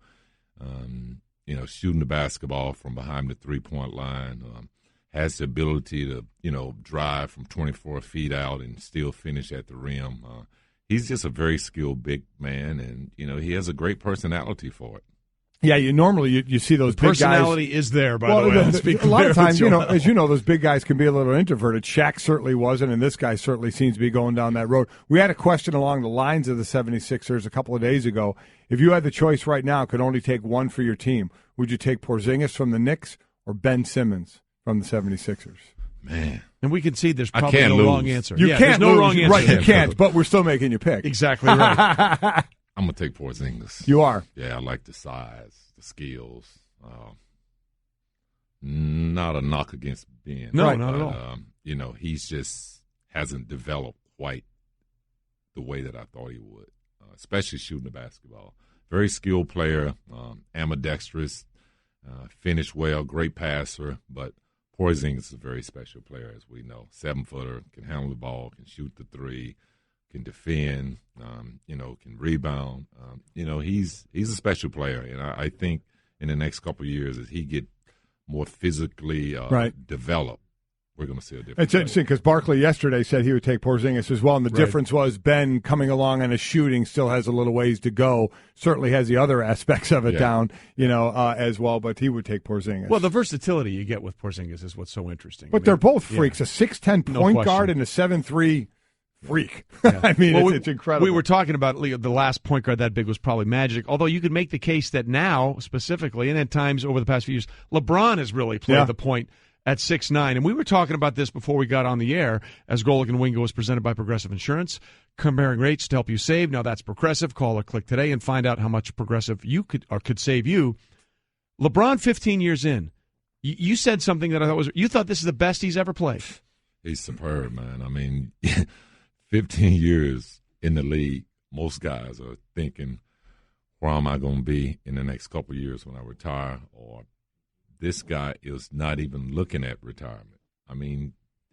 shooting the basketball from behind the three-point line, has the ability to, drive from 24 feet out and still finish at the rim. He's just a very skilled big man, and, he has a great personality for it. Yeah, you see those big guys. Personality is there, by the way. A lot of times, as you know, those big guys can be a little introverted. Shaq certainly wasn't, and this guy certainly seems to be going down that road. We had a question along the lines of the 76ers a couple of days ago. If you had the choice right now, could only take one for your team, would you take Porzingis from the Knicks or Ben Simmons from the 76ers? Man. And we can see there's probably no wrong answer. You can't no lose. Wrong answer. Right, you can't, but we're still making you pick. Exactly right. I'm going to take Porzingis. You are? Yeah, I like the size, the skills. Not a knock against Ben. No, not at all. He's just hasn't developed quite the way that I thought he would, especially shooting the basketball. Very skilled player, ambidextrous, finished well, great passer, but Porzingis is a very special player, as we know. 7-footer, can handle the ball, can shoot the three, can defend, can rebound. He's a special player, and I think in the next couple of years, as he get more physically developed, we're going to see a difference. It's interesting because Barkley yesterday said he would take Porzingis as well, and the difference was Ben coming along and his shooting still has a little ways to go. Certainly has the other aspects of it down, as well, but he would take Porzingis. Well, the versatility you get with Porzingis is what's so interesting. But they're both freaks, a 6'10" point guard and a 7'3" freak. Yeah. It's incredible. We were talking about the last point guard that big was probably Magic, although you could make the case that now, specifically, and at times over the past few years, LeBron has really played the point at 6'9". And we were talking about this before we got on the air, as Golic and Wingo was presented by Progressive Insurance, comparing rates to help you save. Now that's Progressive. Call or click today and find out how much Progressive could save you. LeBron, 15 years in, you said something that I thought you thought this is the best he's ever played. He's superb, man. 15 years in the league, most guys are thinking, where am I going to be in the next couple of years when I retire? Or this guy is not even looking at retirement.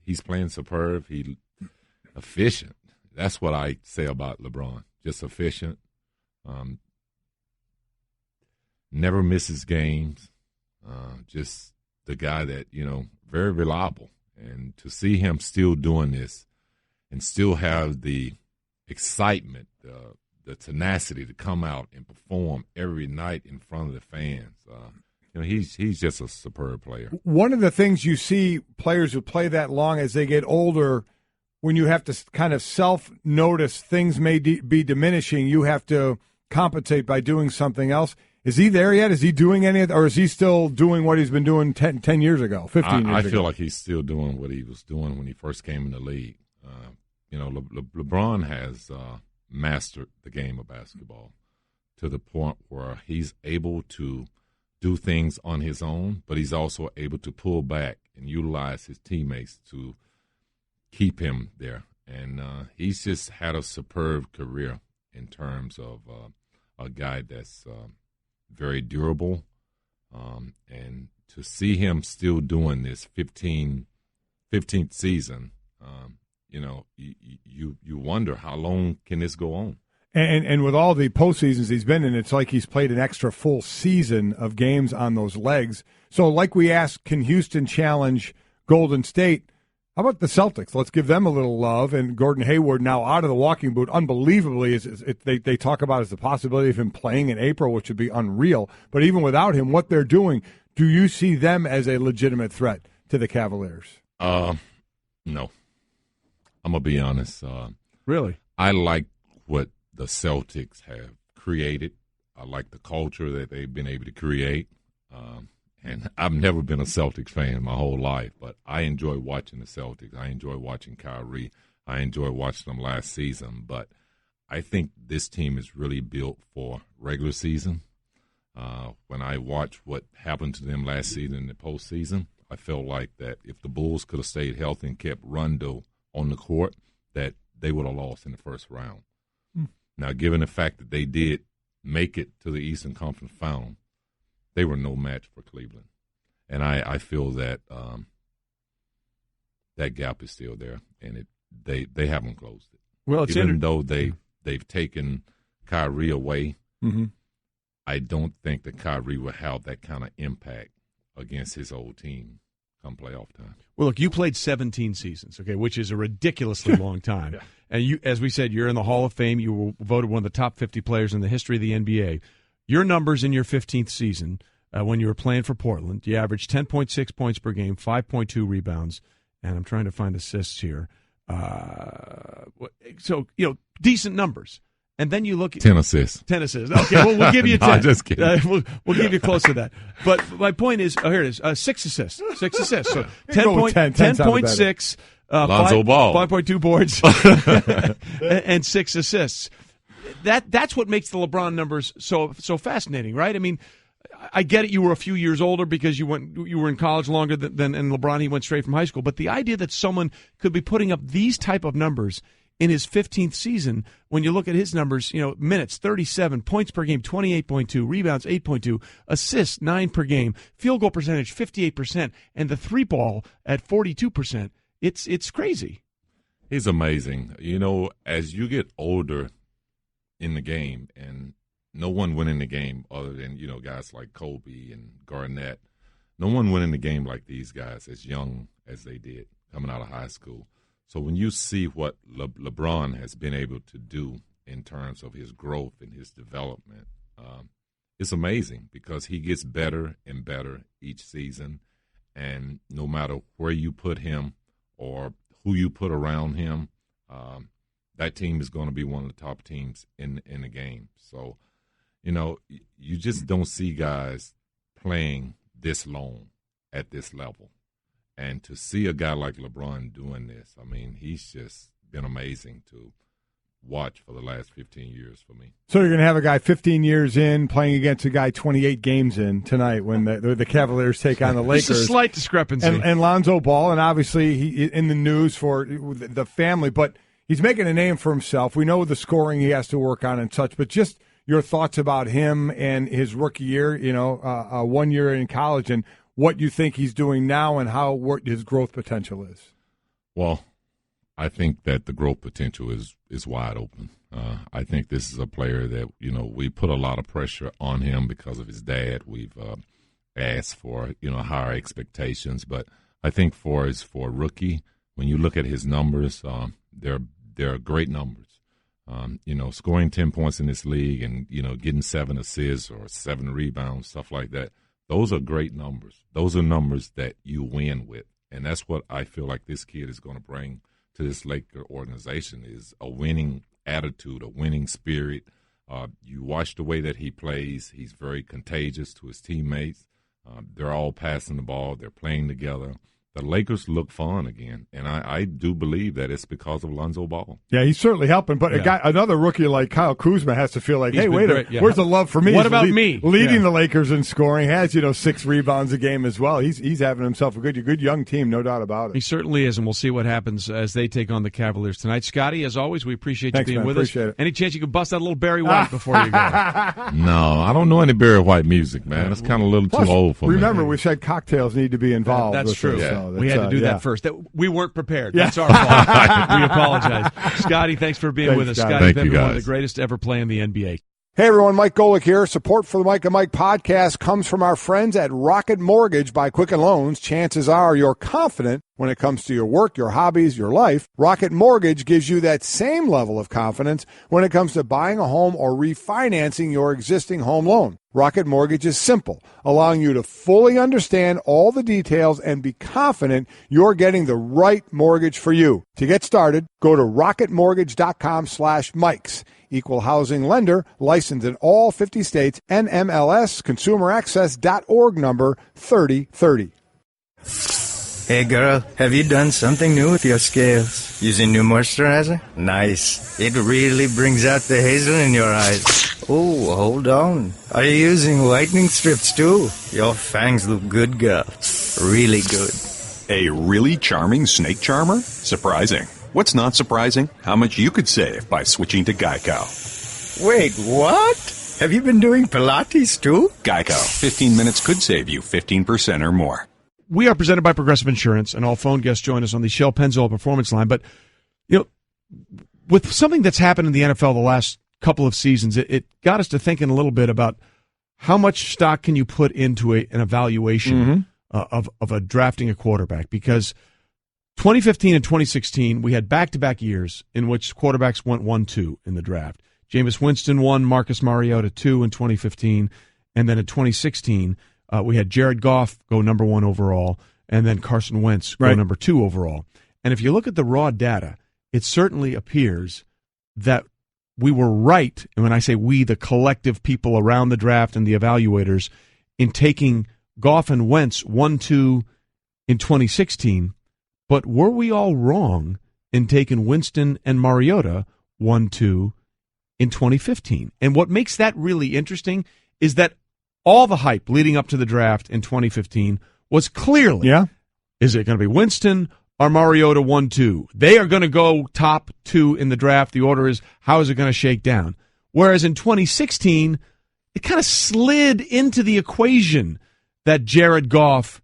he's playing superb. He efficient. That's what I say about LeBron. Just efficient. Never misses games. Just the guy that, very reliable. And to see him still doing this and still have the excitement, the tenacity to come out and perform every night in front of the fans, he's just a superb player. One of the things you see players who play that long as they get older, when you have to kind of self-notice things may be diminishing, you have to compensate by doing something else. Is he there yet? Is he doing any of that, or is he still doing what he's been doing 10 years ago, 15 years ago? I feel like he's still doing what he was doing when he first came in the league. LeBron has mastered the game of basketball to the point where he's able to do things on his own, but he's also able to pull back and utilize his teammates to keep him there. And he's just had a superb career in terms of a guy that's very durable. And to see him still doing this 15th season, you wonder how long can this go on? And with all the postseasons he's been in, it's like he's played an extra full season of games on those legs. So like we asked, can Houston challenge Golden State? How about the Celtics? Let's give them a little love. And Gordon Hayward now out of the walking boot, unbelievably, they talk about as the possibility of him playing in April, which would be unreal. But even without him, what they're doing, do you see them as a legitimate threat to the Cavaliers? No. I'm going to be honest. Really? I like what the Celtics have created. I like the culture that they've been able to create. And I've never been a Celtics fan my whole life, but I enjoy watching the Celtics. I enjoy watching Kyrie. I enjoy watching them last season. But I think this team is really built for regular season. When I watch what happened to them last season in the postseason, I felt like that if the Bulls could have stayed healthy and kept Rondo on the court, that they would have lost in the first round. Now, given the fact that they did make it to the Eastern Conference Final, they were no match for Cleveland. And I feel that that gap is still there, and they haven't closed it. Well, even though they've taken Kyrie away, I don't think that Kyrie will have that kind of impact against his old team come playoff time. Well, look, you played 17 seasons, okay, which is a ridiculously long time. Yeah. And you, as we said, you're in the Hall of Fame. You were voted one of the top 50 players in the history of the NBA. Your numbers in your 15th season, when you were playing for Portland, you averaged 10.6 points per game, 5.2 rebounds, and I'm trying to find assists here. So, decent numbers. And then you look at 10 assists. 10 assists. Okay, well, we'll give you 10. No, just kidding. We'll give you close to that. But my point is, here it is, 6 assists. 6 assists. So 10.6. Lonzo Ball. 5.2 boards and 6 assists. That's what makes the LeBron numbers so fascinating, right? I mean, I get it. You were a few years older because you were in college longer than and LeBron. He went straight from high school. But the idea that someone could be putting up these type of numbers in his 15th season, when you look at his numbers, minutes 37, points per game 28.2, rebounds 8.2, assists 9 per game, field goal percentage 58%, and the three ball at 42%. It's crazy. He's amazing. As you get older in the game, and no one went in the game other than, guys like Kobe and Garnett. No one went in the game like these guys as young as they did coming out of high school. So when you see what LeBron has been able to do in terms of his growth and his development, it's amazing because he gets better and better each season. And no matter where you put him or who you put around him, that team is going to be one of the top teams in the game. So, you just don't see guys playing this long at this level. And to see a guy like LeBron doing this, I mean, he's just been amazing to watch for the last 15 years for me. So you're going to have a guy 15 years in playing against a guy 28 games in tonight when the Cavaliers take on the Lakers. It's a slight discrepancy. And Lonzo Ball, and obviously he in the news for the family, but he's making a name for himself. We know the scoring he has to work on and such, but just your thoughts about him and his rookie year, 1 year in college, and what you think he's doing now and what his growth potential is. Well, I think that the growth potential is wide open. I think this is a player that, we put a lot of pressure on him because of his dad. We've asked for, higher expectations. But I think for a rookie, when you look at his numbers, they're great numbers. Scoring 10 points in this league and, getting 7 assists or 7 rebounds, stuff like that, those are great numbers. Those are numbers that you win with. And that's what I feel like this kid is going to bring to this Laker organization is a winning attitude, a winning spirit. You watch the way that he plays. He's very contagious to his teammates. They're all passing the ball. They're playing together. The Lakers look fun again, and I do believe that it's because of Lonzo Ball. Yeah, he's certainly helping, but another rookie like Kyle Kuzma has to feel like, hey, wait a minute, where's the love for me? What about me? Leading the Lakers in scoring, has 6 rebounds a game as well. He's having himself a good young team, no doubt about it. He certainly is, and we'll see what happens as they take on the Cavaliers tonight. Scottie, as always, we appreciate you being with us. It. Any chance you could bust out a little Barry White before you go? No, I don't know any Barry White music, man. It's kind of a little too old for me. Remember, we said cocktails need to be involved. That's true. We had to do that first. We weren't prepared. Yeah. That's our fault. We apologize. Scottie, thanks for being with us. Scottie Pippen, one of the greatest ever play in the NBA. Hey everyone, Mike Golic here. Support for the Mike and Mike podcast comes from our friends at Rocket Mortgage by Quicken Loans. Chances are you're confident when it comes to your work, your hobbies, your life. Rocket Mortgage gives you that same level of confidence when it comes to buying a home or refinancing your existing home loan. Rocket Mortgage is simple, allowing you to fully understand all the details and be confident you're getting the right mortgage for you. To get started, go to rocketmortgage.com/Mikes. Equal housing lender, licensed in all 50 states, NMLS, consumeraccess.org number 3030. Hey girl, have you done something new with your scales? Using new moisturizer? Nice. It really brings out the hazel in your eyes. Oh, hold on. Are you using whitening strips too? Your fangs look good, girl. Really good. A really charming snake charmer? Surprising. What's not surprising? How much you could save by switching to Geico. Wait, what? Have you been doing Pilates too? Geico. 15 minutes could save you 15% or more. We are presented by Progressive Insurance, and all phone guests join us on the Shell Pennzoil Performance Line. But, with something that's happened in the NFL the last couple of seasons, it got us to thinking a little bit about how much stock can you put into an evaluation of drafting a quarterback, because 2015 and 2016, we had back-to-back years in which quarterbacks went 1-2 in the draft. Jameis Winston won, Marcus Mariota 2 in 2015, and then in 2016, we had Jared Goff go number 1 overall, and then Carson Wentz go number 2 overall. And if you look at the raw data, it certainly appears that we were right, and when I say we, the collective people around the draft and the evaluators, in taking Goff and Wentz 1-2 in 2016, but were we all wrong in taking Winston and Mariota 1-2 in 2015? And what makes that really interesting is that all the hype leading up to the draft in 2015 was clearly, is it going to be Winston or Mariota 1-2? They are going to go top 2 in the draft. The order is, how is it going to shake down? Whereas in 2016, it kind of slid into the equation that Jared Goff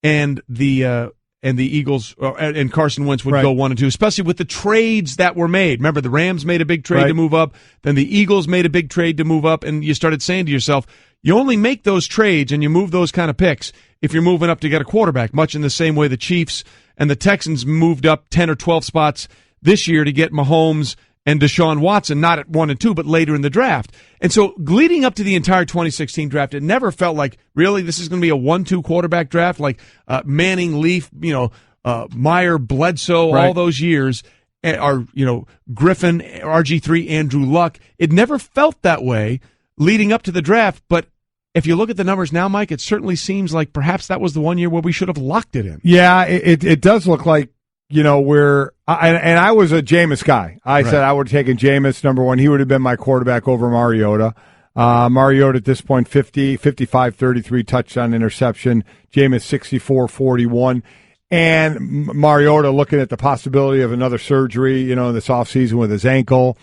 and the Eagles and Carson Wentz would go 1 and 2, especially with the trades that were made. Remember, the Rams made a big trade to move up. Then the Eagles made a big trade to move up. And you started saying to yourself, you only make those trades and you move those kind of picks if you're moving up to get a quarterback, much in the same way the Chiefs and the Texans moved up 10 or 12 spots this year to get Mahomes and Deshaun Watson, not at 1 and 2, but later in the draft. And so leading up to the entire 2016 draft, it never felt like, really, this is going to be a 1-2 quarterback draft, like Manning, Leaf, Meyer, Bledsoe, all those years, or, Griffin, RG3, Andrew Luck. It never felt that way leading up to the draft, but if you look at the numbers now, Mike, it certainly seems like perhaps that was the one year where we should have locked it in. Yeah, it does look like, I was a Jameis guy. I said I would have taken Jameis, number 1. He would have been my quarterback over Mariota. Mariota at this point, 55, 33 touchdown interception. Jameis 64, 41. And Mariota looking at the possibility of another surgery, this offseason with his ankle.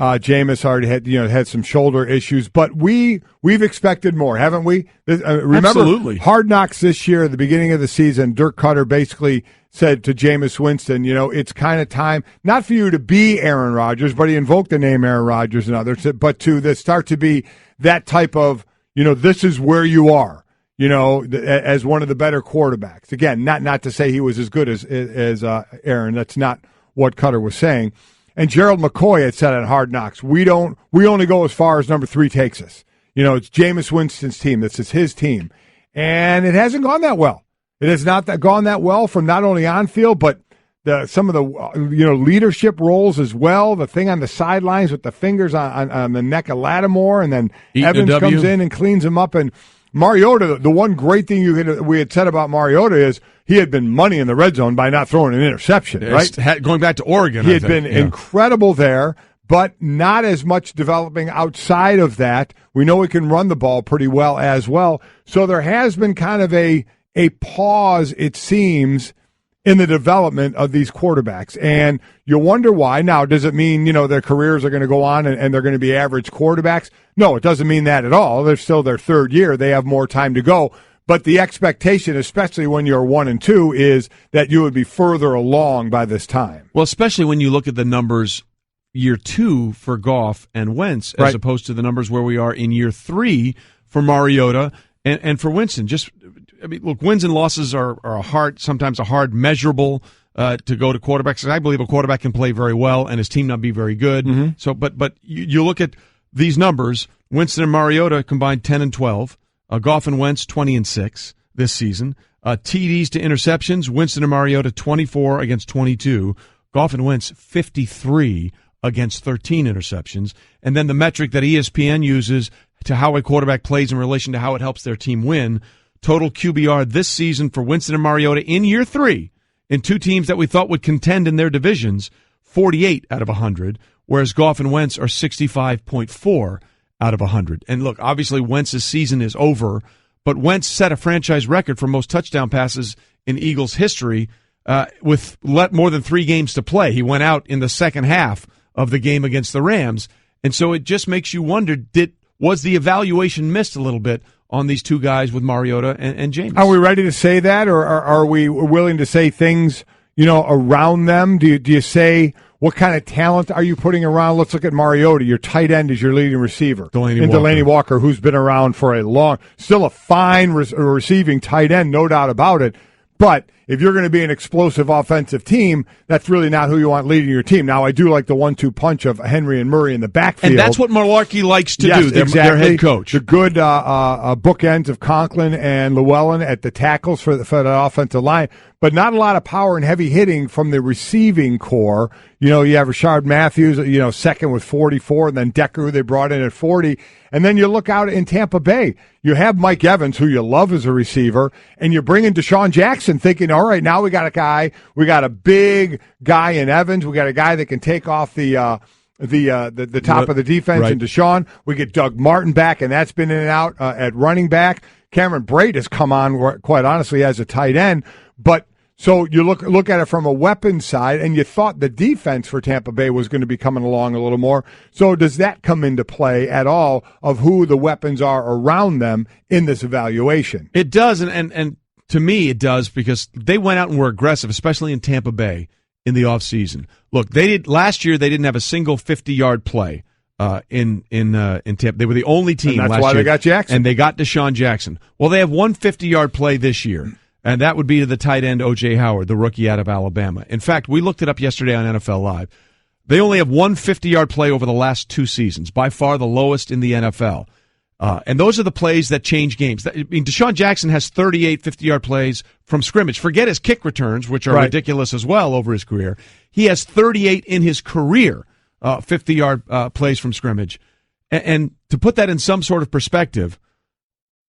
Jameis already had some shoulder issues, but we've expected more, haven't we? Remember, Absolutely. Hard Knocks this year at the beginning of the season, Dirk Cutter basically said to Jameis Winston, it's kind of time not for you to be Aaron Rodgers, but he invoked the name Aaron Rodgers and others, but to start to be that type of, this is where you are, as one of the better quarterbacks. Again, not to say he was as good as Aaron. That's not what Cutter was saying. And Gerald McCoy had said on Hard Knocks, we only go as far as number 3 takes us. It's Jameis Winston's team. This is his team. And it hasn't gone that well. It has not gone that well from not only on field, but some of the leadership roles as well. The thing on the sidelines with the fingers on the neck of Lattimore, and then Evans comes in and cleans him up. And Mariota, the one great thing we had said about Mariota is he had been money in the red zone by not throwing an interception, right? Going back to Oregon, he had been incredible there, but not as much developing outside of that. We know he can run the ball pretty well as well. So there has been kind of a pause, it seems, in the development of these quarterbacks. And you wonder why. Now, does it mean, their careers are going to go on and they're going to be average quarterbacks? No, it doesn't mean that at all. They're still their third year. They have more time to go. But the expectation, especially when you're 1 and 2, is that you would be further along by this time. Well, especially when you look at the numbers year 2 for Goff and Wentz, as opposed to the numbers where we are in year 3 for Mariota and for Winston. Look, wins and losses are sometimes a hard measurable to go to quarterbacks. I believe a quarterback can play very well and his team not be very good. Mm-hmm. So, but you look at these numbers. Winston and Mariota combined 10 and 12. Goff and Wentz 20 and 6 this season. TDs to interceptions. Winston and Mariota 24 against 22. Goff and Wentz 53 against 13 interceptions. And then the metric that ESPN uses to how a quarterback plays in relation to how it helps their team win. Total QBR this season for Winston and Mariota in year 3 in 2 teams that we thought would contend in their divisions, 48 out of 100, whereas Goff and Wentz are 65.4 out of 100. And look, obviously Wentz's season is over, but Wentz set a franchise record for most touchdown passes in Eagles history with more than 3 games to play. He went out in the second half of the game against the Rams. And so it just makes you wonder, was the evaluation missed a little bit on these 2 guys with Mariota and James? Are we ready to say that, or are we willing to say things, around them? Do you say, what kind of talent are you putting around? Let's look at Mariota. Your tight end is your leading receiver. Delaney Walker, who's been around for still a fine receiving tight end, no doubt about it. But if you're going to be an explosive offensive team, that's really not who you want leading your team. Now, I do like the 1-2 punch of Henry and Murray in the backfield. And that's what Mularkey likes to do, their head coach. The good bookends of Conklin and Llewellyn at the tackles for the offensive line, but not a lot of power and heavy hitting from the receiving core. You have Rashard Matthews, second with 44, and then Decker, who they brought in at 40. And then you look out in Tampa Bay. You have Mike Evans, who you love as a receiver, and you bring in Deshaun Jackson thinking, all right, now we got a big guy in Evans. We got a guy that can take off the top of the defense in Deshaun. We get Doug Martin back, and that's been in and out at running back. Cameron Brate has come on, quite honestly, as a tight end. But so you look at it from a weapons side, and you thought the defense for Tampa Bay was going to be coming along a little more. So does that come into play at all of who the weapons are around them in this evaluation? It does, and to me it does, because they went out and were aggressive, especially in Tampa Bay in the offseason. Look, last year they didn't have a single 50-yard play in Tampa. They were the only team last year. And that's why they got Jackson. And they got Deshaun Jackson. Well, they have one 50-yard play this year. And that would be to the tight end, O.J. Howard, the rookie out of Alabama. In fact, we looked it up yesterday on NFL Live. They only have one 50-yard play over the last 2 seasons, by far the lowest in the NFL. And those are the plays that change games. Deshaun Jackson has 38 50-yard plays from scrimmage. Forget his kick returns, which are ridiculous as well over his career. He has 38 in his career, 50-yard plays from scrimmage. And to put that in some sort of perspective,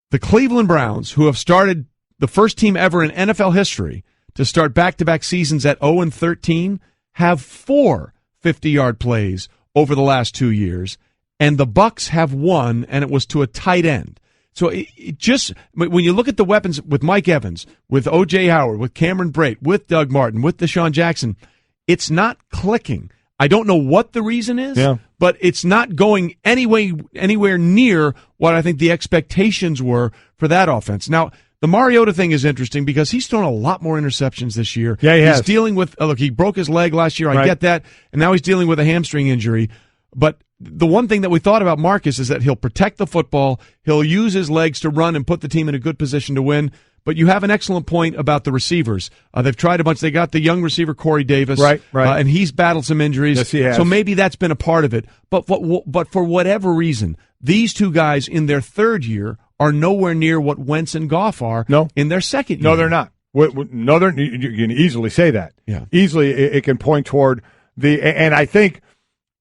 the Cleveland Browns, who have started the first team ever in NFL history to start back-to-back seasons at 0-13, have 4 50-yard plays over the last 2 years, and the Bucs have 1, and it was to a tight end. So it just, when you look at the weapons with Mike Evans, with O.J. Howard, with Cameron Brate, with Doug Martin, with Deshaun Jackson, it's not clicking. I don't know what the reason is, Yeah. but it's not going anywhere near what I think the expectations were for that offense. Now, the Mariota thing is interesting because he's thrown a lot more interceptions this year. Yeah, he has. He's dealing with, look, he broke his leg last year. I Right. get that. And now he's dealing with a hamstring injury. But the one thing that we thought about Marcus is that he'll protect the football. He'll use his legs to run and put the team in a good position to win. But you have an excellent point about the receivers. They've tried a bunch. They got the young receiver, Corey Davis. Right. And he's battled some injuries. Yes, he has. So maybe that's been a part of it. But for whatever reason, these two guys in their third year are nowhere near what Wentz and Goff are in their second year. No, they're not. No, you can easily say that. Yeah. Easily, it can point toward and I think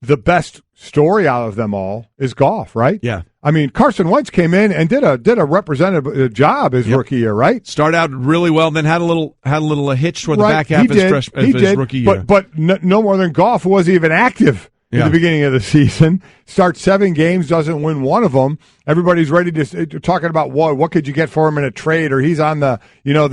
the best story out of them all is Goff, right? Yeah. I mean, Carson Wentz came in and did a representative job his rookie year, right? Started out really well, then had a little hitch toward the back half of his rookie year. But no more than Goff, who wasn't even active in the beginning of the season. Starts 7 games, doesn't win one of them. Everybody's ready to talking about what could you get for him in a trade, or he's on the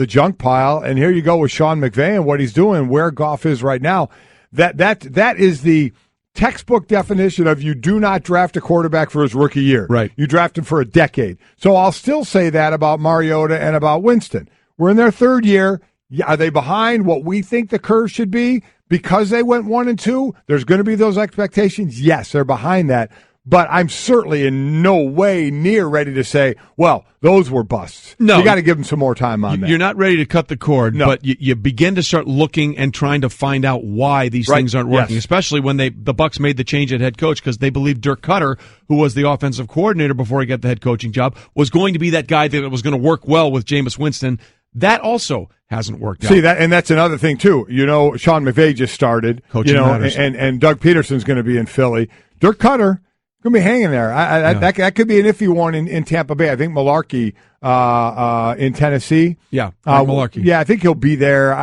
junk pile. And here you go with Sean McVay and what he's doing, where Goff is right now. That is the textbook definition of you do not draft a quarterback for his rookie year. Right. You draft him for a decade. So I'll still say that about Mariota and about Winston. We're in their third year. Are they behind what we think the curve should be because they went 1 and 2? There's going to be those expectations. Yes, they're behind that. But I'm certainly in no way near ready to say, well, those were busts. No. You got to give them some more time on that. You're not ready to cut the cord, but you begin to start looking and trying to find out why these things aren't working, especially when the Bucs made the change at head coach because they believed Dirk Cutter, who was the offensive coordinator before he got the head coaching job, was going to be that guy that was going to work well with Jameis Winston. That also hasn't worked out. See, that's another thing, too. Sean McVay just started, Coaching matters. and Doug Peterson's going to be in Philly. Dirk Cutter going to be hanging there. That could be an iffy one in Tampa Bay. I think Malarkey in Tennessee. Yeah, Malarkey. Yeah, I think he'll be there.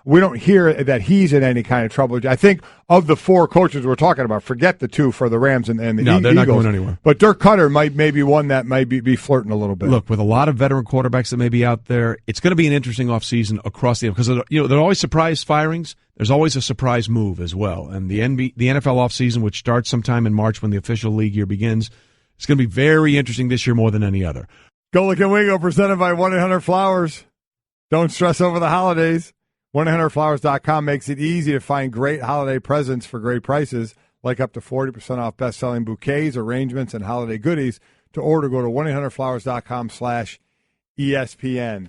We don't hear that he's in any kind of trouble. I think of the 4 coaches we're talking about, forget the 2 for the Rams and the Eagles. No, they're not going anywhere. But Dirk Cutter might be one that might be flirting a little bit. Look, with a lot of veteran quarterbacks that may be out there, it's going to be an interesting offseason across the because there are always surprise firings. There's always a surprise move as well. And the NFL offseason, which starts sometime in March when the official league year begins, it's going to be very interesting this year more than any other. Golic and Wingo presented by 1-800-Flowers. Don't stress over the holidays. 1-800-Flowers.com makes it easy to find great holiday presents for great prices, like up to 40% off best-selling bouquets, arrangements, and holiday goodies. To order, go to 1-800-Flowers.com/ESPN.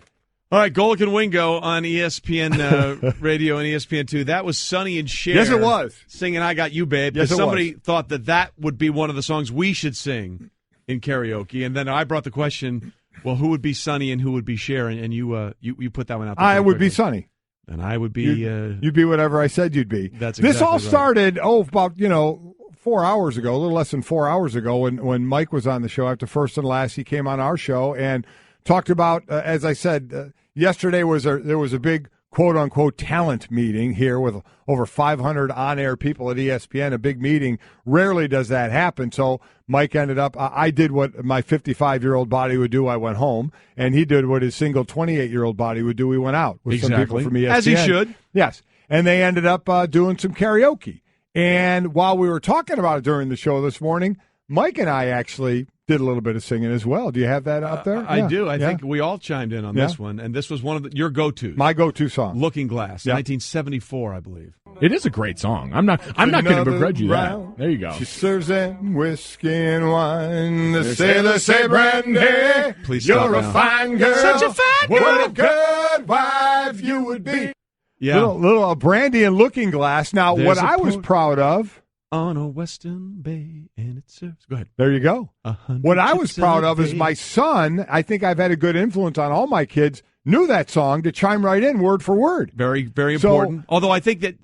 All right, Golic and Wingo on ESPN Radio and ESPN2. That was Sonny and Cher. Yes, it was. Singing I Got You, Babe. Yes, it somebody thought that would be one of the songs we should sing in karaoke. And then I brought the question, well, who would be Sonny and who would be Cher? And you put that one out there. I would be Sonny. And I would be... You'd be whatever I said you'd be. That's exactly This all right. started, about, 4 hours ago, a little less than 4 hours ago, when Mike was on the show. After First and Last, he came on our show and talked about, as I said, yesterday there was a big quote-unquote talent meeting here with over 500 on-air people at ESPN, a big meeting. Rarely does that happen. So Mike ended up, I did what my 55-year-old body would do. I went home, and he did what his single 28-year-old body would do. We went out with some people from ESPN. As he should. Yes. And they ended up doing some karaoke. And while we were talking about it during the show this morning, Mike and I actually did a little bit of singing as well. Do you have that up there? I do. I think we all chimed in on this one, and this was one of your go-tos. My go-to song. Looking Glass, 1974, I believe. It is a great song. I'm not going to begrudge you that. There you go. She serves them whiskey and wine. The sailors say, Brandy, please you're a fine girl. Such a fine girl. What a good wife you would be. Yeah. Little Brandy and Looking Glass. Now, There's what I was proud of. On a western bay, and it serves. Go ahead. There you go. What I was proud of is my son, I think I've had a good influence on all my kids, knew that song to chime right in word for word. Very, very important. Although I think that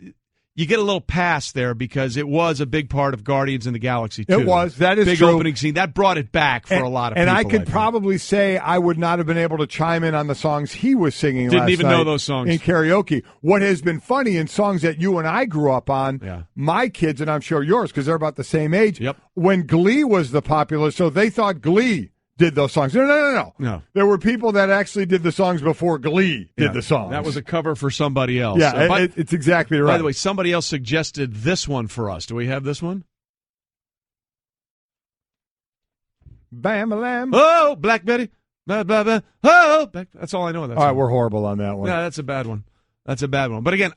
you get a little pass there because it was a big part of Guardians in the Galaxy, too. It was. That is big true. opening scene. That brought it back for a lot of people. And I could probably say I would not have been able to chime in on the songs he was singing last night. Didn't even know those songs. In karaoke. What has been funny in songs that you and I grew up on, my kids, and I'm sure yours, because they're about the same age, when Glee was the popular, so they thought Glee did those songs. No. There were people that actually did the songs before Glee did the songs. That was a cover for somebody else. Yeah, it's exactly right. By the way, somebody else suggested this one for us. Do we have this one? Bam-a-lam. Oh, Black Betty. Blah, blah, blah. Oh, that's all I know of that All right, song. we're horrible on that one. Yeah, that's a bad one. But again,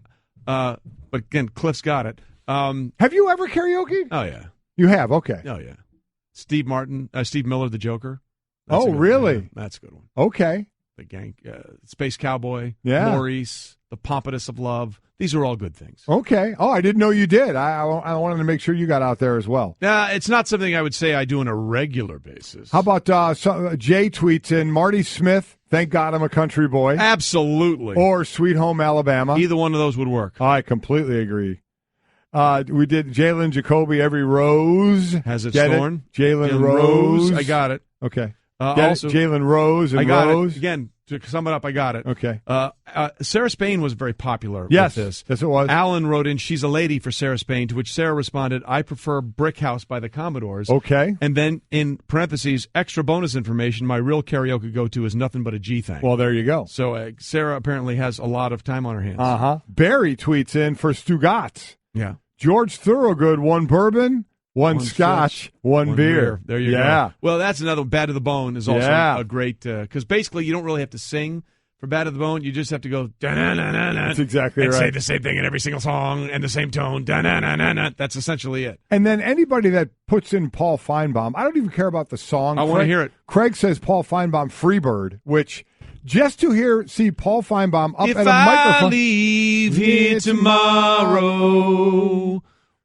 Cliff's got it. Have you ever karaoke? Oh, yeah. You have? Okay. Oh, yeah. Steve Miller, the Joker. Really? One. Yeah, that's a good one. Okay. The Gang, Space Cowboy, yeah. Maurice, The Pompatus of Love. These are all good things. Okay. Oh, I didn't know you did. I wanted to make sure you got out there as well. It's not something I would say I do on a regular basis. How about Jay tweets in, Marty Smith, thank God I'm a country boy. Absolutely. Or Sweet Home Alabama. Either one of those would work. I completely agree. We did Jalen Jacoby, Every Rose. Has it Get Storm? Jalen Rose. I got it. Okay. Also, Jalen Rose and I got Rose. It. Again, to sum it up, I got it. Okay. Sarah Spain was very popular with this. Yes, it was. Alan wrote in, she's a lady for Sarah Spain, to which Sarah responded, I prefer Brick House by the Commodores. Okay. And then, in parentheses, extra bonus information, my real karaoke go-to is Nothing But a G Thing. Well, there you go. So Sarah apparently has a lot of time on her hands. Uh-huh. Barry tweets in for Stugatz. Yeah. George Thorogood, one bourbon, one scotch, one beer. There you go. Well, that's another one. Bad to the Bone is also a great, because basically you don't really have to sing for Bad to the Bone. You just have to go, da-na-na-na-na. That's exactly and right. say the same thing in every single song and the same tone. Da-na-na-na-na. That's essentially it. And then anybody that puts in Paul Feinbaum, I don't even care about the song. I want to hear it. Craig says Paul Feinbaum, Freebird, which just to see Paul Feinbaum up if at a microphone. If I leave here tomorrow,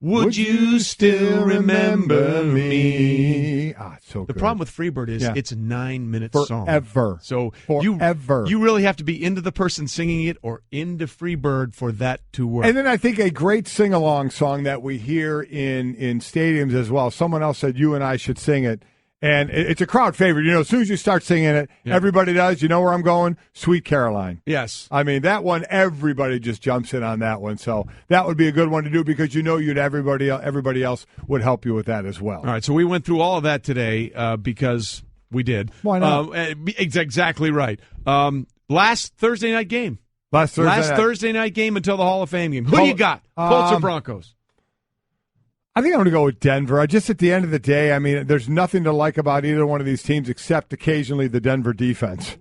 would you still remember me? So the good. problem with Freebird is it's a 9-minute song. Forever. So Forever. You really have to be into the person singing it or into Freebird for that to work. And then I think a great sing-along song that we hear in stadiums as well. Someone else said you and I should sing it. And it's a crowd favorite. As soon as you start singing it, everybody does. You know where I'm going? Sweet Caroline. Yes. I mean, that one, everybody just jumps in on that one. So that would be a good one to do because everybody else would help you with that as well. All right, so we went through all of that today because we did. Why not? It's exactly right. Last Thursday night game. Last Thursday night game until the Hall of Fame game. Who do you got? Colts or Broncos? I think I'm going to go with Denver. Just at the end of the day, I mean, there's nothing to like about either one of these teams except occasionally the Denver defense.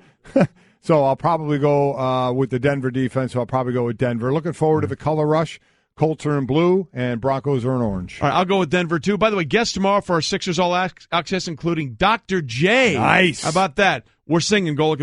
So I'll probably go with the Denver defense. So I'll probably go with Denver. Looking forward to the color rush. Colts are in blue and Broncos are in orange. All right, I'll go with Denver, too. By the way, guests tomorrow for our Sixers All Access, including Dr. J. Nice. How about that? We're singing Golic